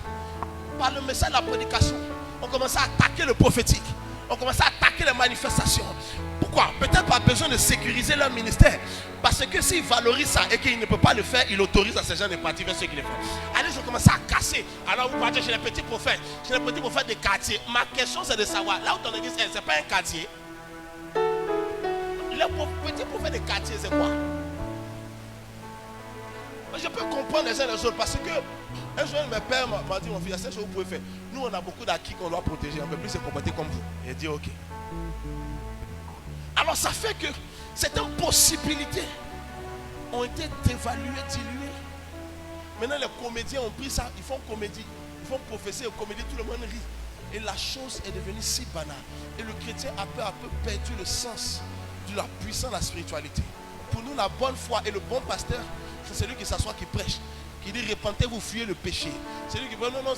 par le message de la prédication ont commencé à attaquer le prophétique, ont commencé à attaquer les manifestations. Pourquoi? Peut-être pas besoin de sécuriser leur ministère. Parce que s'ils valorisent ça et qu'ils ne peuvent pas le faire, ils autorisent à ces gens de pratiquer ceux qui le font. Alors ils ont commencé à casser. Alors vous partez chez les petits prophètes, chez les petits prophètes des quartiers. Ma question c'est de savoir, là où ton église est, c'est pas un quartier. Les petits prophètes des quartiers, c'est quoi? Je peux comprendre les uns les autres parce que un jour mes pères m'a dit, mon fils, c'est ce que vous pouvez faire. Nous on a beaucoup d'acquis qu'on doit protéger, on ne peut plus se comporter comme vous. Et dit ok. Alors ça fait que certaines possibilités ont été dévaluées, diluées. Maintenant les comédiens ont pris ça, ils font comédie, ils font prophétie, comédie, tout le monde rit. Et la chose est devenue si banale. Et le chrétien a peu à peu perdu le sens de la puissance de la spiritualité. Pour nous, la bonne foi et le bon pasteur, c'est celui qui s'assoit, qui prêche, qui dit repentez-vous, fuyez le péché. C'est lui qui dit non,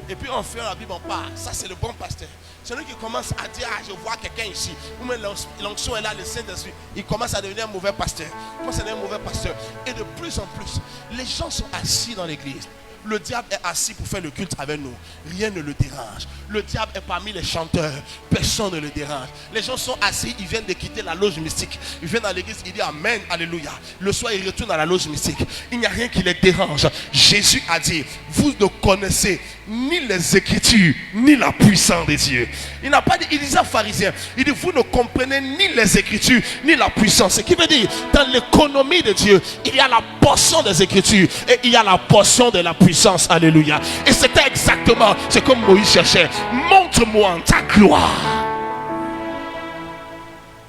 et puis on fait la Bible, on part. Ça, c'est le bon pasteur. C'est lui qui commence à dire je vois quelqu'un ici. Ou même l'onction est là, le Saint-Esprit. Il commence à devenir un mauvais pasteur. Il commence à devenir un mauvais pasteur. Et de plus en plus, les gens sont assis dans l'église. Le diable est assis pour faire le culte avec nous. Rien ne le dérange. Le diable est parmi les chanteurs. Personne ne le dérange. Les gens sont assis, ils viennent de quitter la loge mystique. Ils viennent dans l'église, ils disent Amen, Alléluia. Le soir, ils retournent à la loge mystique. Il n'y a rien qui les dérange. Jésus a dit, vous ne connaissez ni les Écritures, ni la puissance de Dieu. Il n'a pas dit, il disait aux pharisiens, il dit, vous ne comprenez ni les Écritures, ni la puissance. Ce qui veut dire, dans l'économie de Dieu, il y a la portion des Écritures et il y a la portion de la puissance. Alléluia. Et c'était exactement ce que Moïse cherchait. Montre-moi ta gloire.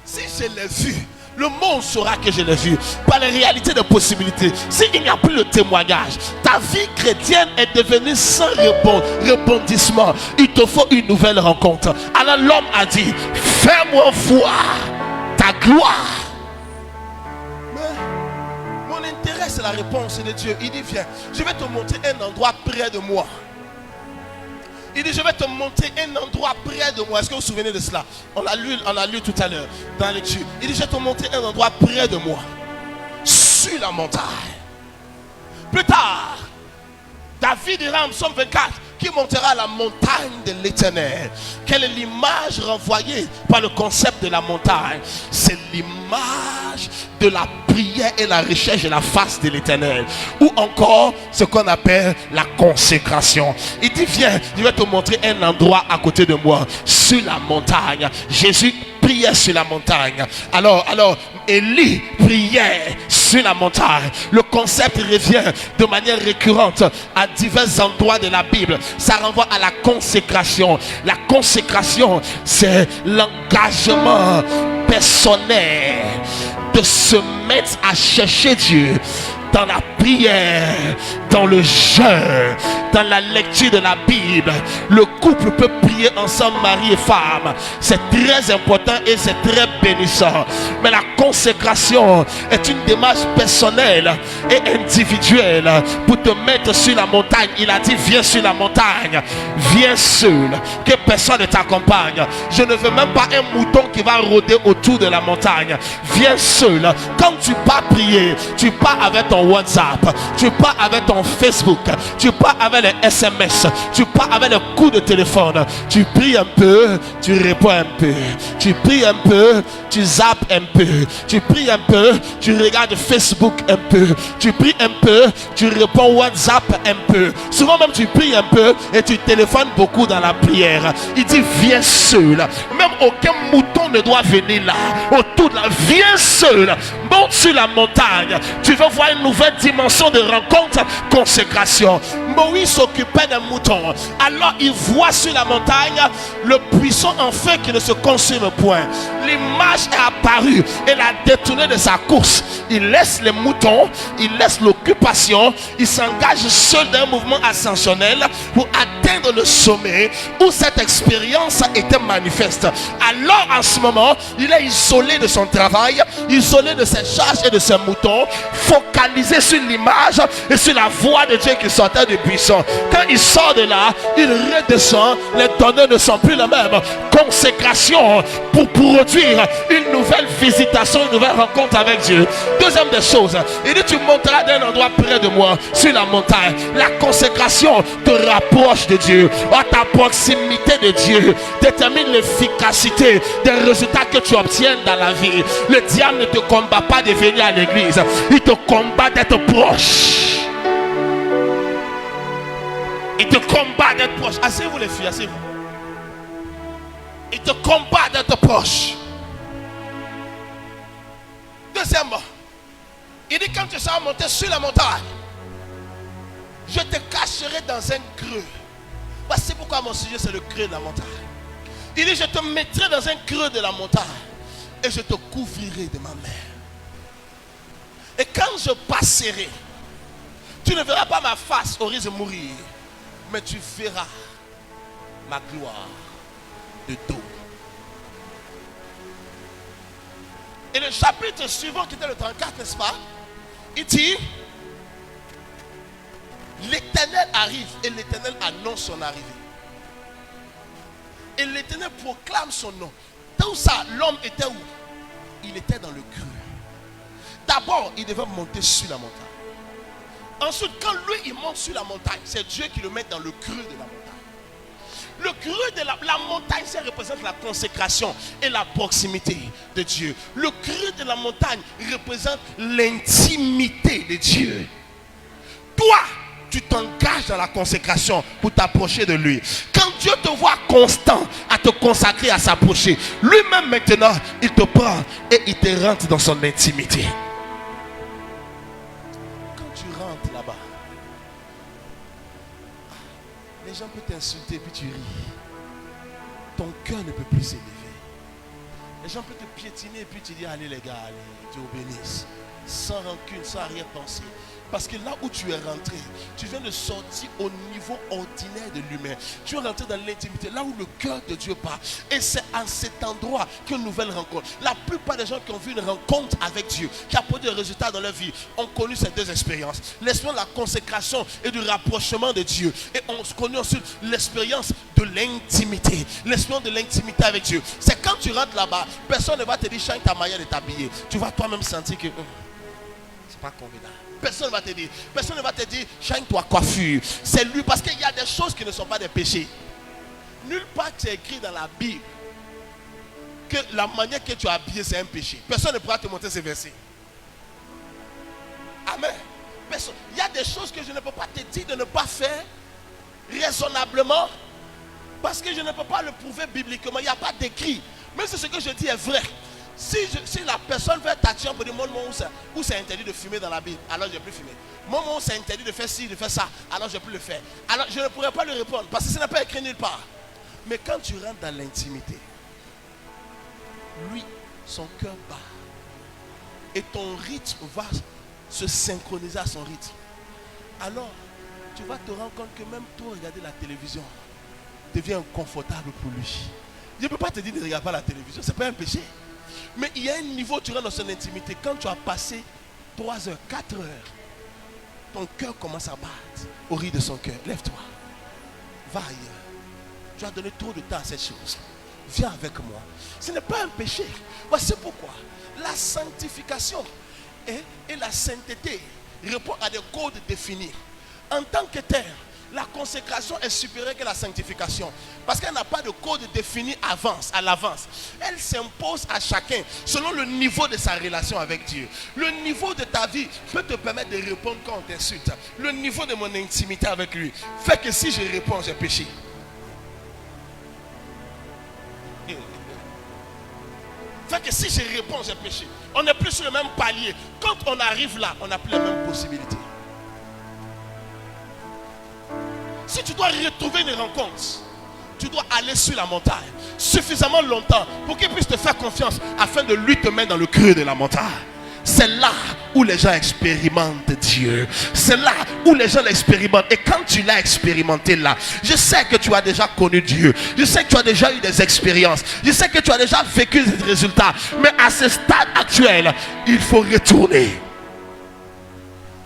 Si je l'ai vu, le monde saura que je l'ai vu par les réalités de possibilités. S'il n'y a plus le témoignage, ta vie chrétienne est devenue sans rebondissement. Il te faut une nouvelle rencontre. Alors l'homme a dit, fais-moi voir ta gloire. Mais mon intérêt, c'est la réponse de Dieu. Il dit, viens, je vais te montrer un endroit près de moi. Il dit, je vais te montrer un endroit près de moi. Est-ce que vous vous souvenez de cela? On l'a lu tout à l'heure dans l'étude. Il dit, je vais te montrer un endroit près de moi, sur la montagne. Plus tard, David dira en psaume 24 qui montera à la montagne de l'Éternel. Quelle est l'image renvoyée par le concept de la montagne? C'est l'image de la prière et la recherche de la face de l'Éternel. Ou encore ce qu'on appelle la consécration. Il dit, viens, je vais te montrer un endroit à côté de moi, sur la montagne. Jésus priait sur la montagne. Alors Élie priait sur la montagne. Le concept revient de manière récurrente à divers endroits de la Bible. Ça renvoie à la consécration. La consécration, c'est l'engagement personnel de se mettre à chercher Dieu dans la prière, dans le jeûne, dans la lecture de la Bible. Le couple peut prier ensemble, mari et femme. C'est très important et c'est très bénissant. Mais la consécration est une démarche personnelle et individuelle pour te mettre sur la montagne. Il a dit, viens sur la montagne, viens seul, que personne ne t'accompagne. Je ne veux même pas un mouton qui va rôder autour de la montagne. Viens seul. Quand tu pars prier, tu pars avec ton WhatsApp, tu pars avec ton Facebook, tu pars avec les SMS, tu pars avec les coups de téléphone. Tu pries un peu, tu réponds un peu. Tu pries un peu, tu zappes un peu. Tu pries un peu, tu regardes Facebook un peu. Tu pries un peu, tu réponds WhatsApp un peu. Souvent même tu pries un peu et tu téléphones beaucoup dans la prière. Il dit, viens seul. Même aucun mouton ne doit venir là. Autour de la, viens seul. Monte sur la montagne. Tu veux voir une nouvelle dimension de rencontre, consécration. Moïse s'occupait d'un mouton. Alors il voit sur la montagne le puissant en feu qui ne se consume point. L'image est apparue et l'a détourné de sa course. Il laisse les moutons, il laisse l'occupation, il s'engage seul dans un mouvement ascensionnel pour atteindre le sommet où cette expérience était manifeste. Alors en ce moment, il est isolé de son travail, isolé de ses charges et de ses moutons, focalisé sur l'image et sur la voix de Dieu qui sortait du buisson. Quand il sort de là, il redescend, les données ne sont plus les mêmes. Consécration pour produire une nouvelle visitation, une nouvelle rencontre avec Dieu. Deuxième des choses, il dit, tu monteras d'un endroit près de moi, sur la montagne. La consécration te rapproche de Dieu. Ta proximité de Dieu détermine l'efficacité des résultats que tu obtiens dans la vie. Le diable ne te combat pas de venir à l'église, il te combat d'être proche. Il te combat d'être proche. Asseyez-vous les filles, asseyez-vous. Il te combat d'être proche. Deuxièmement, il dit, quand tu seras monté sur la montagne, je te cacherai dans un creux. Voici pourquoi mon sujet, c'est le creux de la montagne. Il dit, je te mettrai dans un creux de la montagne et je te couvrirai de ma main. Et quand je passerai, tu ne verras pas ma face au risque de mourir, mais tu verras ma gloire de dos. Et le chapitre suivant, qui était le 34, n'est-ce pas? Il dit, l'Éternel arrive et l'Éternel annonce son arrivée. Et l'Éternel proclame son nom. Tout ça, l'homme était où? Il était dans le creux. D'abord, il devait monter sur la montagne. Ensuite, quand lui, il monte sur la montagne, c'est Dieu qui le met dans le creux de la montagne. Le creux de la montagne, ça représente la consécration et la proximité de Dieu. Le creux de la montagne représente l'intimité de Dieu. Toi, tu t'engages marches dans la consécration pour t'approcher de lui. Quand Dieu te voit constant à te consacrer, à s'approcher, lui-même maintenant, il te prend et il te rentre dans son intimité. Quand tu rentres là-bas, les gens peuvent t'insulter et puis tu ris. Ton cœur ne peut plus s'élever. Les gens peuvent te piétiner et puis tu dis allez les gars, allez, Dieu bénisse. Sans rancune, sans arrière-pensée. Parce que là où tu es rentré, tu viens de sortir au niveau ordinaire de l'humain. Tu es rentré dans l'intimité, là où le cœur de Dieu part. Et c'est à cet endroit qu'une nouvelle rencontre. La plupart des gens qui ont vu une rencontre avec Dieu, qui a produit des résultats dans leur vie, ont connu ces deux expériences. L'expérience de la consécration et du rapprochement de Dieu. Et on connu ensuite l'expérience de l'intimité. L'expérience de l'intimité avec Dieu. C'est quand tu rentres là-bas, personne ne va te dire change ta manière de t'habiller. Tu vas toi-même sentir que c'est pas convenable. Personne ne va te dire. Personne ne va te dire change toi coiffure. C'est lui parce qu'il y a des choses qui ne sont pas des péchés. Nulle part c'est écrit dans la Bible que la manière que tu as habillé c'est un péché. Personne ne pourra te montrer ces versets. Amen. Personne. Il y a des choses que je ne peux pas te dire de ne pas faire raisonnablement parce que je ne peux pas le prouver bibliquement. Il n'y a pas d'écrit. Mais c'est ce que je dis est vrai. Si la personne veut t'attirer pour dire moi où c'est interdit de fumer dans la Bible, alors je ne vais plus fumer. Moi où c'est interdit de faire ci, de faire ça, alors je ne vais plus le faire. Alors je ne pourrais pas lui répondre parce que ce n'est pas écrit nulle part. Mais quand tu rentres dans l'intimité, lui, son cœur bat. Et ton rythme va se synchroniser à son rythme. Alors, tu vas te rendre compte que même toi, regarder la télévision devient inconfortable pour lui. Je ne peux pas te dire de ne regarder pas la télévision, ce n'est pas un péché. Mais il y a un niveau, tu rentres dans son intimité. Quand tu as passé 3 heures, 4 heures, ton cœur commence à battre au rythme de son cœur. Lève-toi. Va ailleurs. Tu as donné trop de temps à cette chose. Viens avec moi. Ce n'est pas un péché. Voici pourquoi. La sanctification et la sainteté répondent à des codes définis. En tant que tel, la consécration est supérieure que la sanctification. Parce qu'elle n'a pas de code défini à l'avance. Elle s'impose à chacun selon le niveau de sa relation avec Dieu. Le niveau de ta vie peut te permettre de répondre quand on t'insulte. Le niveau de mon intimité avec lui fait que si je réponds, j'ai péché. Fait que si je réponds, j'ai péché. On n'est plus sur le même palier. Quand on arrive là, on n'a plus les mêmes possibilités. Si tu dois retrouver une rencontre, tu dois aller sur la montagne suffisamment longtemps pour qu'il puisse te faire confiance afin de lui te mettre dans le creux de la montagne. C'est là où les gens expérimentent Dieu. C'est là où les gens l'expérimentent. Et quand tu l'as expérimenté là, je sais que tu as déjà connu Dieu. Je sais que tu as déjà eu des expériences. Je sais que tu as déjà vécu des résultats. Mais à ce stade actuel, il faut retourner.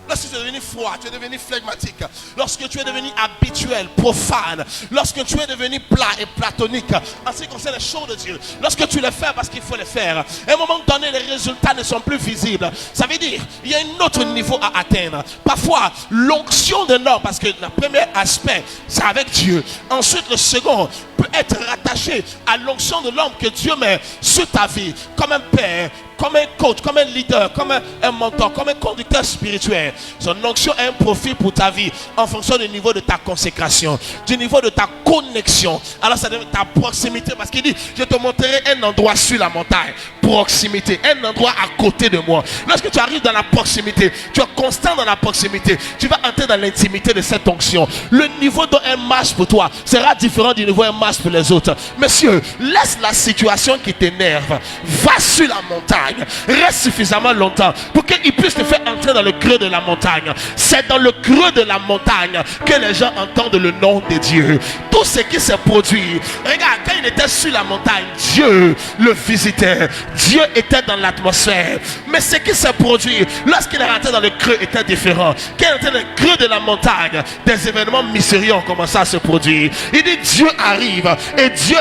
Lorsque tu es devenu froid, tu es devenu flegmatique, lorsque tu es devenu habituel, profane, lorsque tu es devenu plat et platonique en ce qui concerne les choses de Dieu, lorsque tu les fais parce qu'il faut les faire, à un moment donné les résultats ne sont plus visibles. Ça veut dire il y a un autre niveau à atteindre. Parfois l'onction de l'homme, parce que le premier aspect c'est avec Dieu, ensuite le second peut être rattaché à l'onction de l'homme que Dieu met sur ta vie comme un père, comme un coach, comme un leader, comme un mentor, comme un conducteur spirituel. Son onction a un profil pour ta vie en fonction du niveau de ta consécration, du niveau de ta connexion. Alors ça devient ta proximité, parce qu'il dit je te montrerai un endroit sur la montagne. Proximité, un endroit à côté de moi. Lorsque tu arrives dans la proximité, tu es constant dans la proximité, tu vas entrer dans l'intimité de cette onction. Le niveau d'un marche pour toi sera différent du niveau d'un marche pour les autres. Monsieur, laisse la situation qui t'énerve, va sur la montagne, reste suffisamment longtemps pour qu'il puisse te faire entrer dans le creux de la montagne. C'est dans le creux de la montagne que les gens entendent le nom de Dieu. Tout ce qui s'est produit, regarde, quand il était sur la montagne, Dieu le visitait, Dieu était dans l'atmosphère. Mais ce qui s'est produit lorsqu'il est rentré dans le creux était différent. Quand il est rentré dans le creux de la montagne, des événements mystérieux ont commencé à se produire. Il dit Dieu arrive, et Dieu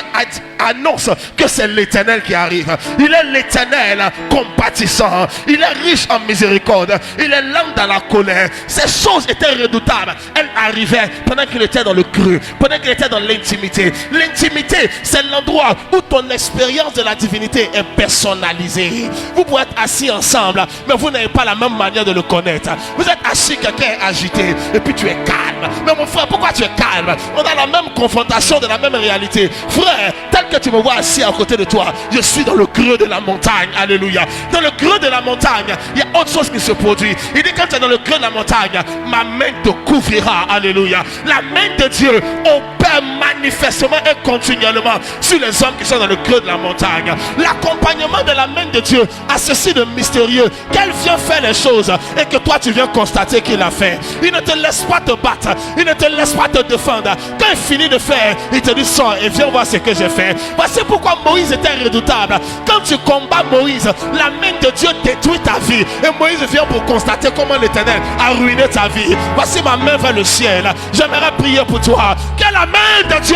annonce que c'est l'Éternel qui arrive. Il est l'Éternel compatissant. Il est riche en miséricorde. Il est lent dans la colère. Ces choses étaient redoutables. Elles arrivaient pendant qu'il était dans le creux, pendant qu'il était dans l'intimité. L'intimité, c'est l'endroit où ton expérience de la divinité est personnalisée. Vous pouvez être assis ensemble, mais vous n'avez pas la même manière de le connaître. Vous êtes assis, quelqu'un est agité, et puis tu es calme. Mais mon frère, pourquoi tu es calme? On a la même confrontation de la même réalité. Frère, tel que tu me vois assis à côté de toi, je suis dans le creux de la montagne. Alléluia. Dans le creux de la montagne, il y a autre chose qui se produit. Il dit, quand tu es dans le creux de la montagne, ma main te couvrira. Alléluia. La main de Dieu opère manifestement et continuellement sur les hommes qui sont dans le creux de la montagne. L'accompagnement de la main de Dieu a ceci de mystérieux, qu'elle vient faire les choses et que toi tu viens constater qu'il a fait. Il ne te laisse pas te battre, il ne te laisse pas te défendre. Quand il finit de faire, il te dit, sors et viens voir ce que j'ai fait. Voici pourquoi Moïse était redoutable. Quand tu combats Moïse, la main de Dieu détruit ta vie et Moïse vient pour constater comment l'Éternel a ruiné ta vie. Voici ma main vers le ciel. J'aimerais prier pour toi. Que la main de Dieu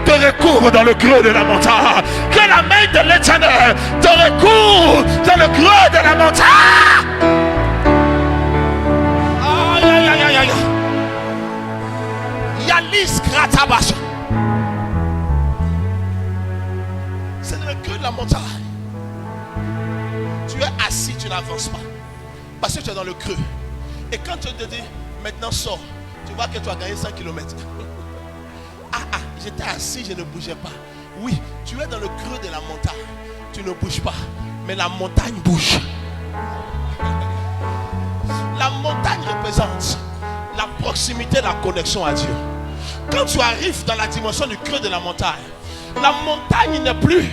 te recouvre dans le creux de la montagne. Que la main de l'Éternel te recouvre dans le creux de la montagne. Aïe, aïe, aïe, aïe, aïe. Yalis Kratabasha. C'est dans le creux de la montagne. Tu es assis, tu n'avances pas. Parce que tu es dans le creux. Et quand tu te dis, maintenant sors, tu vois que tu as gagné 100 km. J'étais assis, je ne bougeais pas. Oui, tu es dans le creux de la montagne. Tu ne bouges pas. Mais la montagne bouge. La montagne représente la proximité, la connexion à Dieu. Quand tu arrives dans la dimension du creux de la montagne n'est plus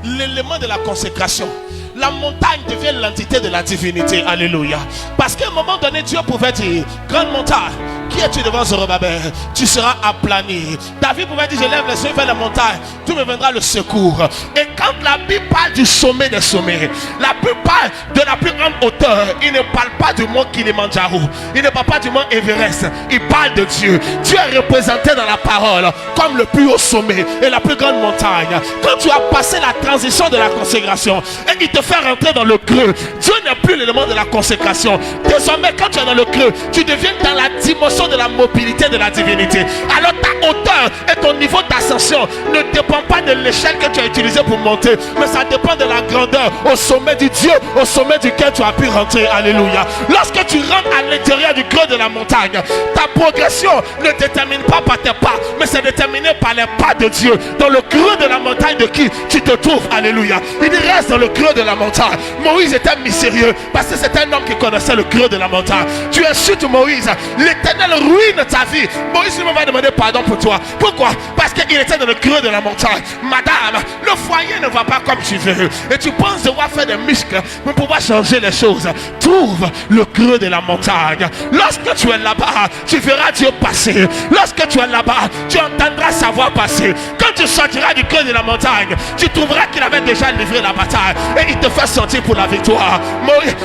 l'élément de la consécration. La montagne devient l'entité de la divinité. Alléluia. Parce qu'à un moment donné, Dieu pouvait dire, grande montagne, qui es-tu devant Zorobabel? Tu seras aplani. David pouvait dire, je lève les yeux vers la montagne, tout me viendra le secours. Et quand la Bible parle du sommet des sommets, la Bible parle de la plus grande hauteur. Il ne parle pas du mont Kilimandjaro, il ne parle pas du mont Everest, il parle de Dieu. Dieu est représenté dans la parole comme le plus haut sommet et la plus grande montagne. Quand tu as passé la transition de la consécration et il te fait rentrer dans le creux, Dieu n'est plus l'élément de la consécration. Désormais, quand tu es dans le creux, tu deviens dans la dimension de la mobilité de la divinité. Alors ta hauteur et ton niveau d'ascension ne dépend pas de l'échelle que tu as utilisée pour monter, mais ça dépend de la grandeur au sommet du Dieu, au sommet duquel tu as pu rentrer. Alléluia. Lorsque tu rentres à l'intérieur du creux de la montagne, ta progression ne détermine pas par tes pas, mais c'est déterminé par les pas de Dieu. Dans le creux de la montagne de qui tu te trouves. Alléluia. Il reste dans le creux de la montagne. Moïse était mystérieux parce que c'était un homme qui connaissait le creux de la montagne. Tu insultes Moïse, l'Éternel ruine ta vie. Moïse lui va demander pardon pour toi. Pourquoi? Parce qu'il était dans le creux de la montagne. Madame, le foyer ne va pas comme tu veux et tu penses devoir faire des muscles pour pouvoir changer les choses. Trouve le creux de la montagne. Lorsque tu es là-bas, tu verras Dieu passer. Lorsque tu es là-bas, tu entendras sa voix passer. Quand tu sortiras du creux de la montagne, tu trouveras qu'il avait déjà livré la bataille et il te fait sortir pour la victoire.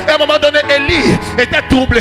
À un moment donné, Élie était troublé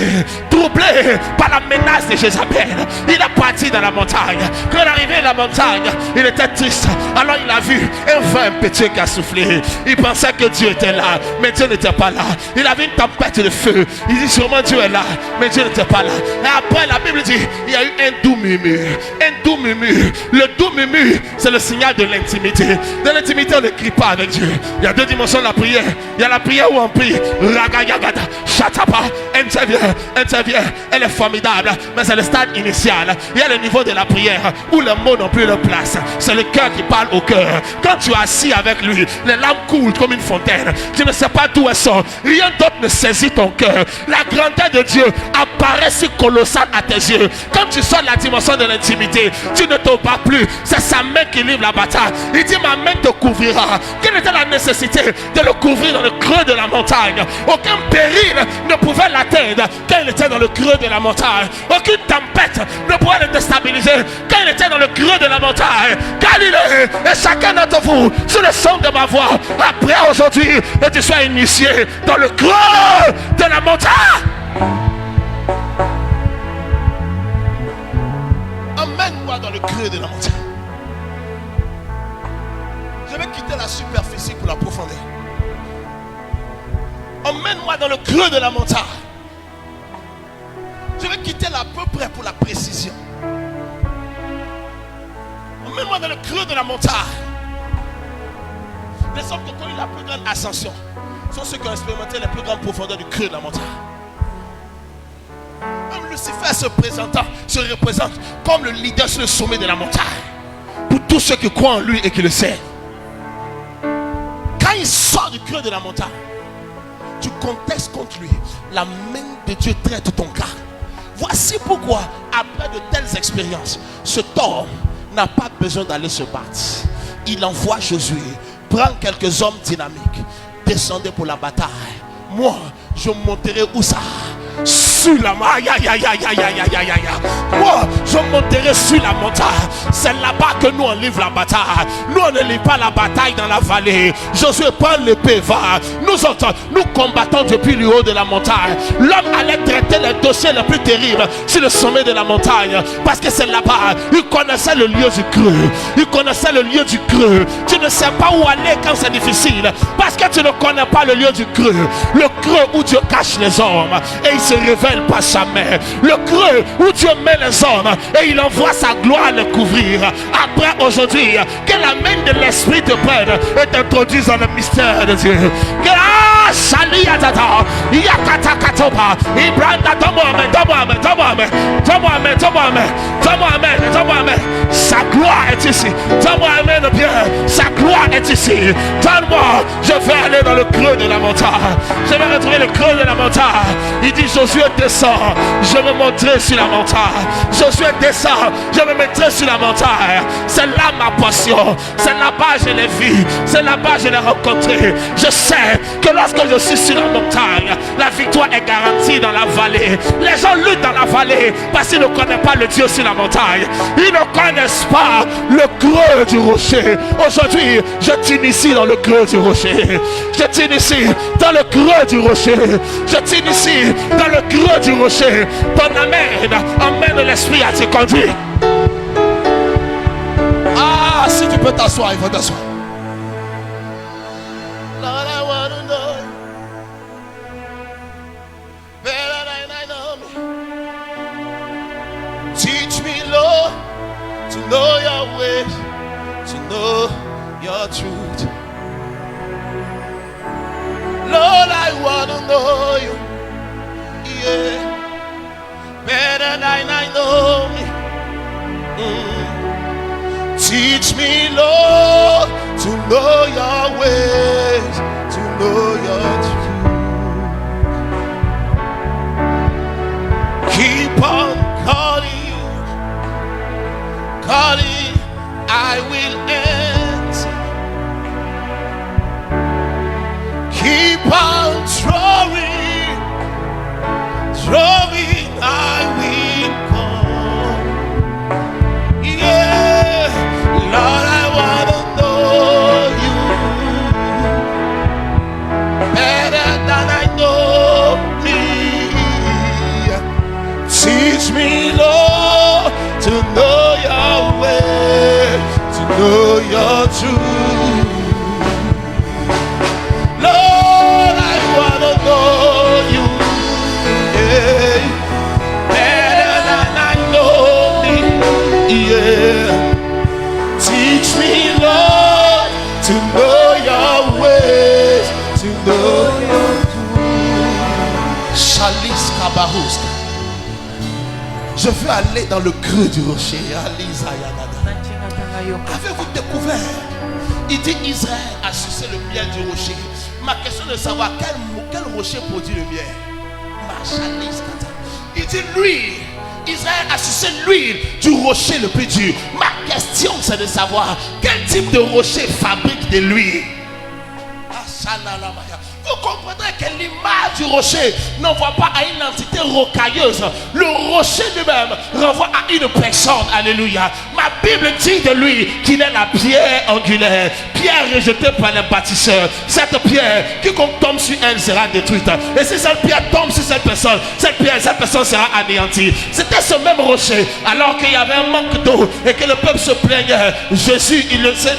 par la menace de Jézabel. Il est parti dans la montagne. Quand il est arrivé à la montagne, il était triste. Alors il a vu un vent impétueux qui a soufflé. Il pensait que Dieu était là, mais Dieu n'était pas là. Il avait une tempête de feu. Il dit sûrement Dieu est là, mais Dieu n'était pas là. Et après la Bible dit, il y a eu un doux murmure. Un doux murmure. Le doux murmure, c'est le signal de l'intimité. Dans l'intimité, on ne crie pas avec Dieu. Il y a deux dimensions de la prière. Il y a la prière où on prie. Ragayagada, Shatapa, intervient. Elle est formidable, mais c'est le stade initial. Il y a le niveau de la prière où les mots n'ont plus de place. C'est le cœur qui parle au cœur. Quand tu es assis avec lui, les larmes coulent comme une fontaine. Tu ne sais pas d'où elles sont. Rien d'autre ne saisit ton cœur. La grandeur de Dieu apparaît si colossale à tes yeux. Quand tu sors de la dimension de l'intimité, tu ne te bats plus. C'est sa main qui livre la bataille. Il dit, ma main te couvrira. Quelle était la nécessité de le couvrir dans le creux de la montagne? Aucun péril ne pouvait l'atteindre quand il était dans le creux de la montagne. Aucune tempête ne pouvait le déstabiliser quand il était dans le creux de la montagne. Galilée, et chacun d'entre vous, sous le son de ma voix, après aujourd'hui, que tu sois initié dans le creux de la montagne. Emmène-moi dans le creux de la montagne. Je vais quitter la superficie pour la profondeur. Emmène-moi dans le creux de la montagne. Je vais quitter l'à peu près pour la précision. Emmène-moi dans le creux de la montagne. Les hommes qui ont connu la plus grande ascension sont ceux qui ont expérimenté les plus grandes profondeurs du creux de la montagne. Même Lucifer se représente comme le leader sur le sommet de la montagne. Pour tous ceux qui croient en lui et qui le savent. Quand il sort du creux de la montagne, tu contestes contre lui. La main de Dieu traite ton cas. Voici pourquoi, après de telles expériences, cet homme n'a pas besoin d'aller se battre. Il envoie Josué, prend quelques hommes dynamiques, descendez pour la bataille. Moi, je monterai où ça? Sur la montagne. Moi, je monterai sur la montagne. C'est là-bas que nous on livre la bataille. Nous on ne livre pas la bataille dans la vallée. Josué prend l'épée, va. Nous combattons depuis le haut de la montagne. L'homme allait traiter les dossiers les plus terribles sur le sommet de la montagne. Parce que c'est là-bas. Il connaissait le lieu du creux. Il connaissait le lieu du creux. Tu ne sais pas où aller quand c'est difficile. Parce que tu ne connais pas le lieu du creux. Le creux où Dieu cache les hommes. Et il se révèle par sa main. Le creux où Dieu met les hommes et il envoie sa gloire les couvrir. Après aujourd'hui, que la main de l'esprit te prenne et t'introduise dans le mystère de Dieu. Que sa gloire est ici. Donne-moi amen bien. Sa gloire est ici. Donne-moi. Je vais aller dans le creux de la montagne. Je vais retrouver le creux de la montagne. Il dit Josué descend. Je me montrerai sur la montagne. Josué descend. Je me mettrai sur la montagne. C'est là ma passion. C'est là-bas je l'ai vu. C'est là-bas je l'ai rencontré. Je sais que lorsque je suis sur la montagne, la victoire est garantie dans la vallée. Les gens luttent dans la vallée parce qu'ils ne connaissent pas le Dieu sur la montagne. Ils ne connaissent pas le creux du rocher. Aujourd'hui, je t'initie dans le creux du rocher. Je t'initie dans le creux du rocher. Je t'initie dans le creux du rocher. Ton amen emmène l'esprit à te conduire. Ah, si tu peux t'asseoir, il faut t'asseoir. Lord, I want to know you better than I know me. Teach me, Lord, to know your ways, to know your truth. Lord, I want to know you, yeah, better than I know me. Teach me, Lord, to know your ways, to know your truth. Keep on calling, calling, I will answer. Keep on drawing, drawing, I will come. Yeah, Lord, I want to know you better than I know me. Teach me, Lord, to know your way, to know your truth. Lord, I want to know you, yeah, better than I know me, yeah. Teach me, Lord, to know your ways, to know your truth. Chalice Kabarouska. Je veux aller dans le creux du rocher. Avez-vous découvert? Il dit Israël a sucé le miel du rocher. Ma question est de savoir quel rocher produit le miel. Il dit l'huile. Israël a sucé l'huile du rocher le plus dur. Ma question c'est de savoir quel type de rocher fabrique de l'huile. Vous vous comprendrez que l'image du rocher n'envoie pas à une entité rocailleuse. Le rocher lui-même renvoie à une personne. Alléluia. Ma Bible dit de lui qu'il est la pierre angulaire, pierre rejetée par les bâtisseurs. Cette pierre, quiconque tombe sur elle sera détruite. Et si cette pierre tombe sur cette personne sera anéantie. C'était ce même rocher, alors qu'il y avait un manque d'eau et que le peuple se plaignait. Jésus,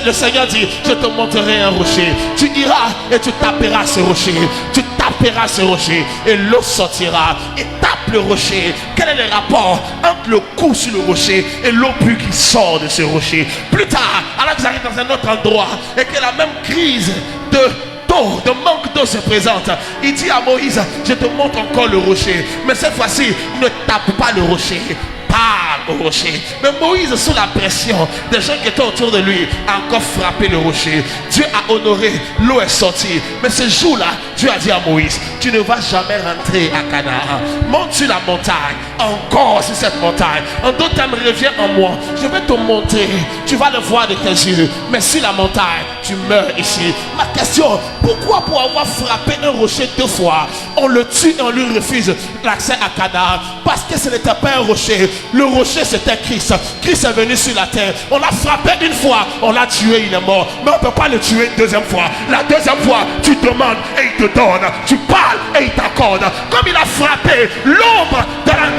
le Seigneur dit, je te montrerai un rocher. Tu iras et tu taperas ce rocher. Tu taperas ce rocher et l'eau sortira. Et tape le rocher. Quel est le rapport entre le coup sur le rocher et l'eau pure qui sort de ce rocher? Plus tard, alors que vous arrivez dans un autre endroit et que la même crise de manque d'eau se présente, il dit à Moïse, je te montre encore le rocher, mais cette fois-ci ne tape pas le rocher, parle au rocher. Mais Moïse, sous la pression des gens qui étaient autour de lui, a encore frappé le rocher. Dieu a honoré, l'eau est sortie. Mais ce jour-là, Dieu a dit à Moïse, tu ne vas jamais rentrer à Canaan. Monte sur la montagne, encore sur cette montagne. En d'autres termes, reviens en moi. Je vais te montrer, tu vas le voir de tes yeux. Mais sur la montagne, tu meurs ici. Ma question, pourquoi pour avoir frappé un rocher 2 fois, on le tue et on lui refuse l'accès à Canaan? Parce que ce n'était pas un rocher. Le rocher, c'était Christ. Christ est venu sur la terre. On l'a frappé 1 fois, on l'a tué, il est mort. Mais on ne peut pas le tuer 2e fois. La 2e fois, tu demandes et il te donne. Tu parles et il t'accorde. Comme il a frappé l'ombre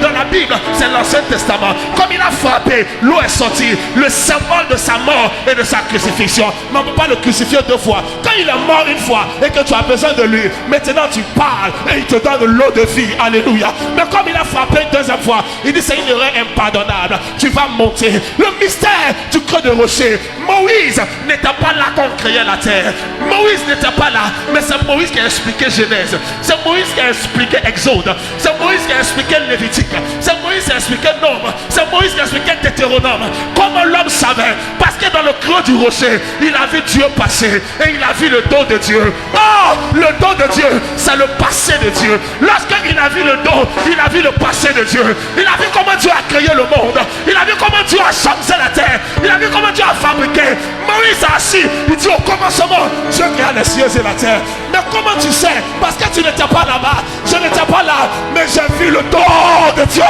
dans la Bible, c'est l'Ancien Testament. Comme il a frappé, l'eau est sortie. Le symbole de sa mort et de sa crucifixion. Mais on ne peut pas le crucifier 2 fois. Quand il est mort 1 fois et que tu as besoin de lui, maintenant tu parles et il te donne l'eau de vie. Alléluia. Mais comme il a frappé 2e fois, il dit c'est une erreur impardonnable. Tu vas monter. Le mystère du creux de rocher. Moïse n'était pas là quand on créait la terre. Moïse n'était pas là. Mais c'est Moïse qui a expliqué Genèse. C'est Moïse qui a expliqué Exode. C'est Moïse qui a expliqué Lévitique. C'est Moïse qui a expliqué Nombre. C'est Moïse qui a expliqué Deutéronome. Comment l'homme savait? Parce que dans le creux du rocher, il a vu Dieu passer. Et il a vu le dos de Dieu. Oh, le dos de Dieu, c'est le passé de Dieu. Lorsqu'il a vu le dos, il a vu le passé de Dieu. Il a vu comment Dieu a créé le monde. Il a vu comment Dieu a changé la terre. Il a vu comment Dieu a fabriqué. Moïse a assis. Il dit au commencement, Dieu créa les cieux et la terre. Mais comment tu sais? Parce que tu n'étais pas là-bas. Je n'étais pas là. Mais j'ai vu le dos de Dieu.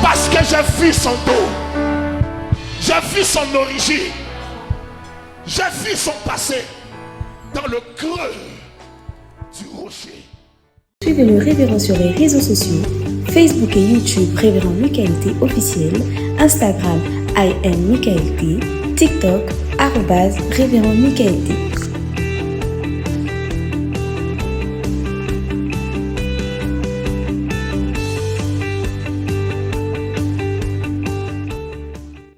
Parce que j'ai vu son dos. J'ai vu son origine. J'ai vu son passé dans le creux du rocher. Suivez le Révérend sur les réseaux sociaux, Facebook et YouTube Révérend Michael T officiel, Instagram I am Michael T, TikTok @Révérend Michael T.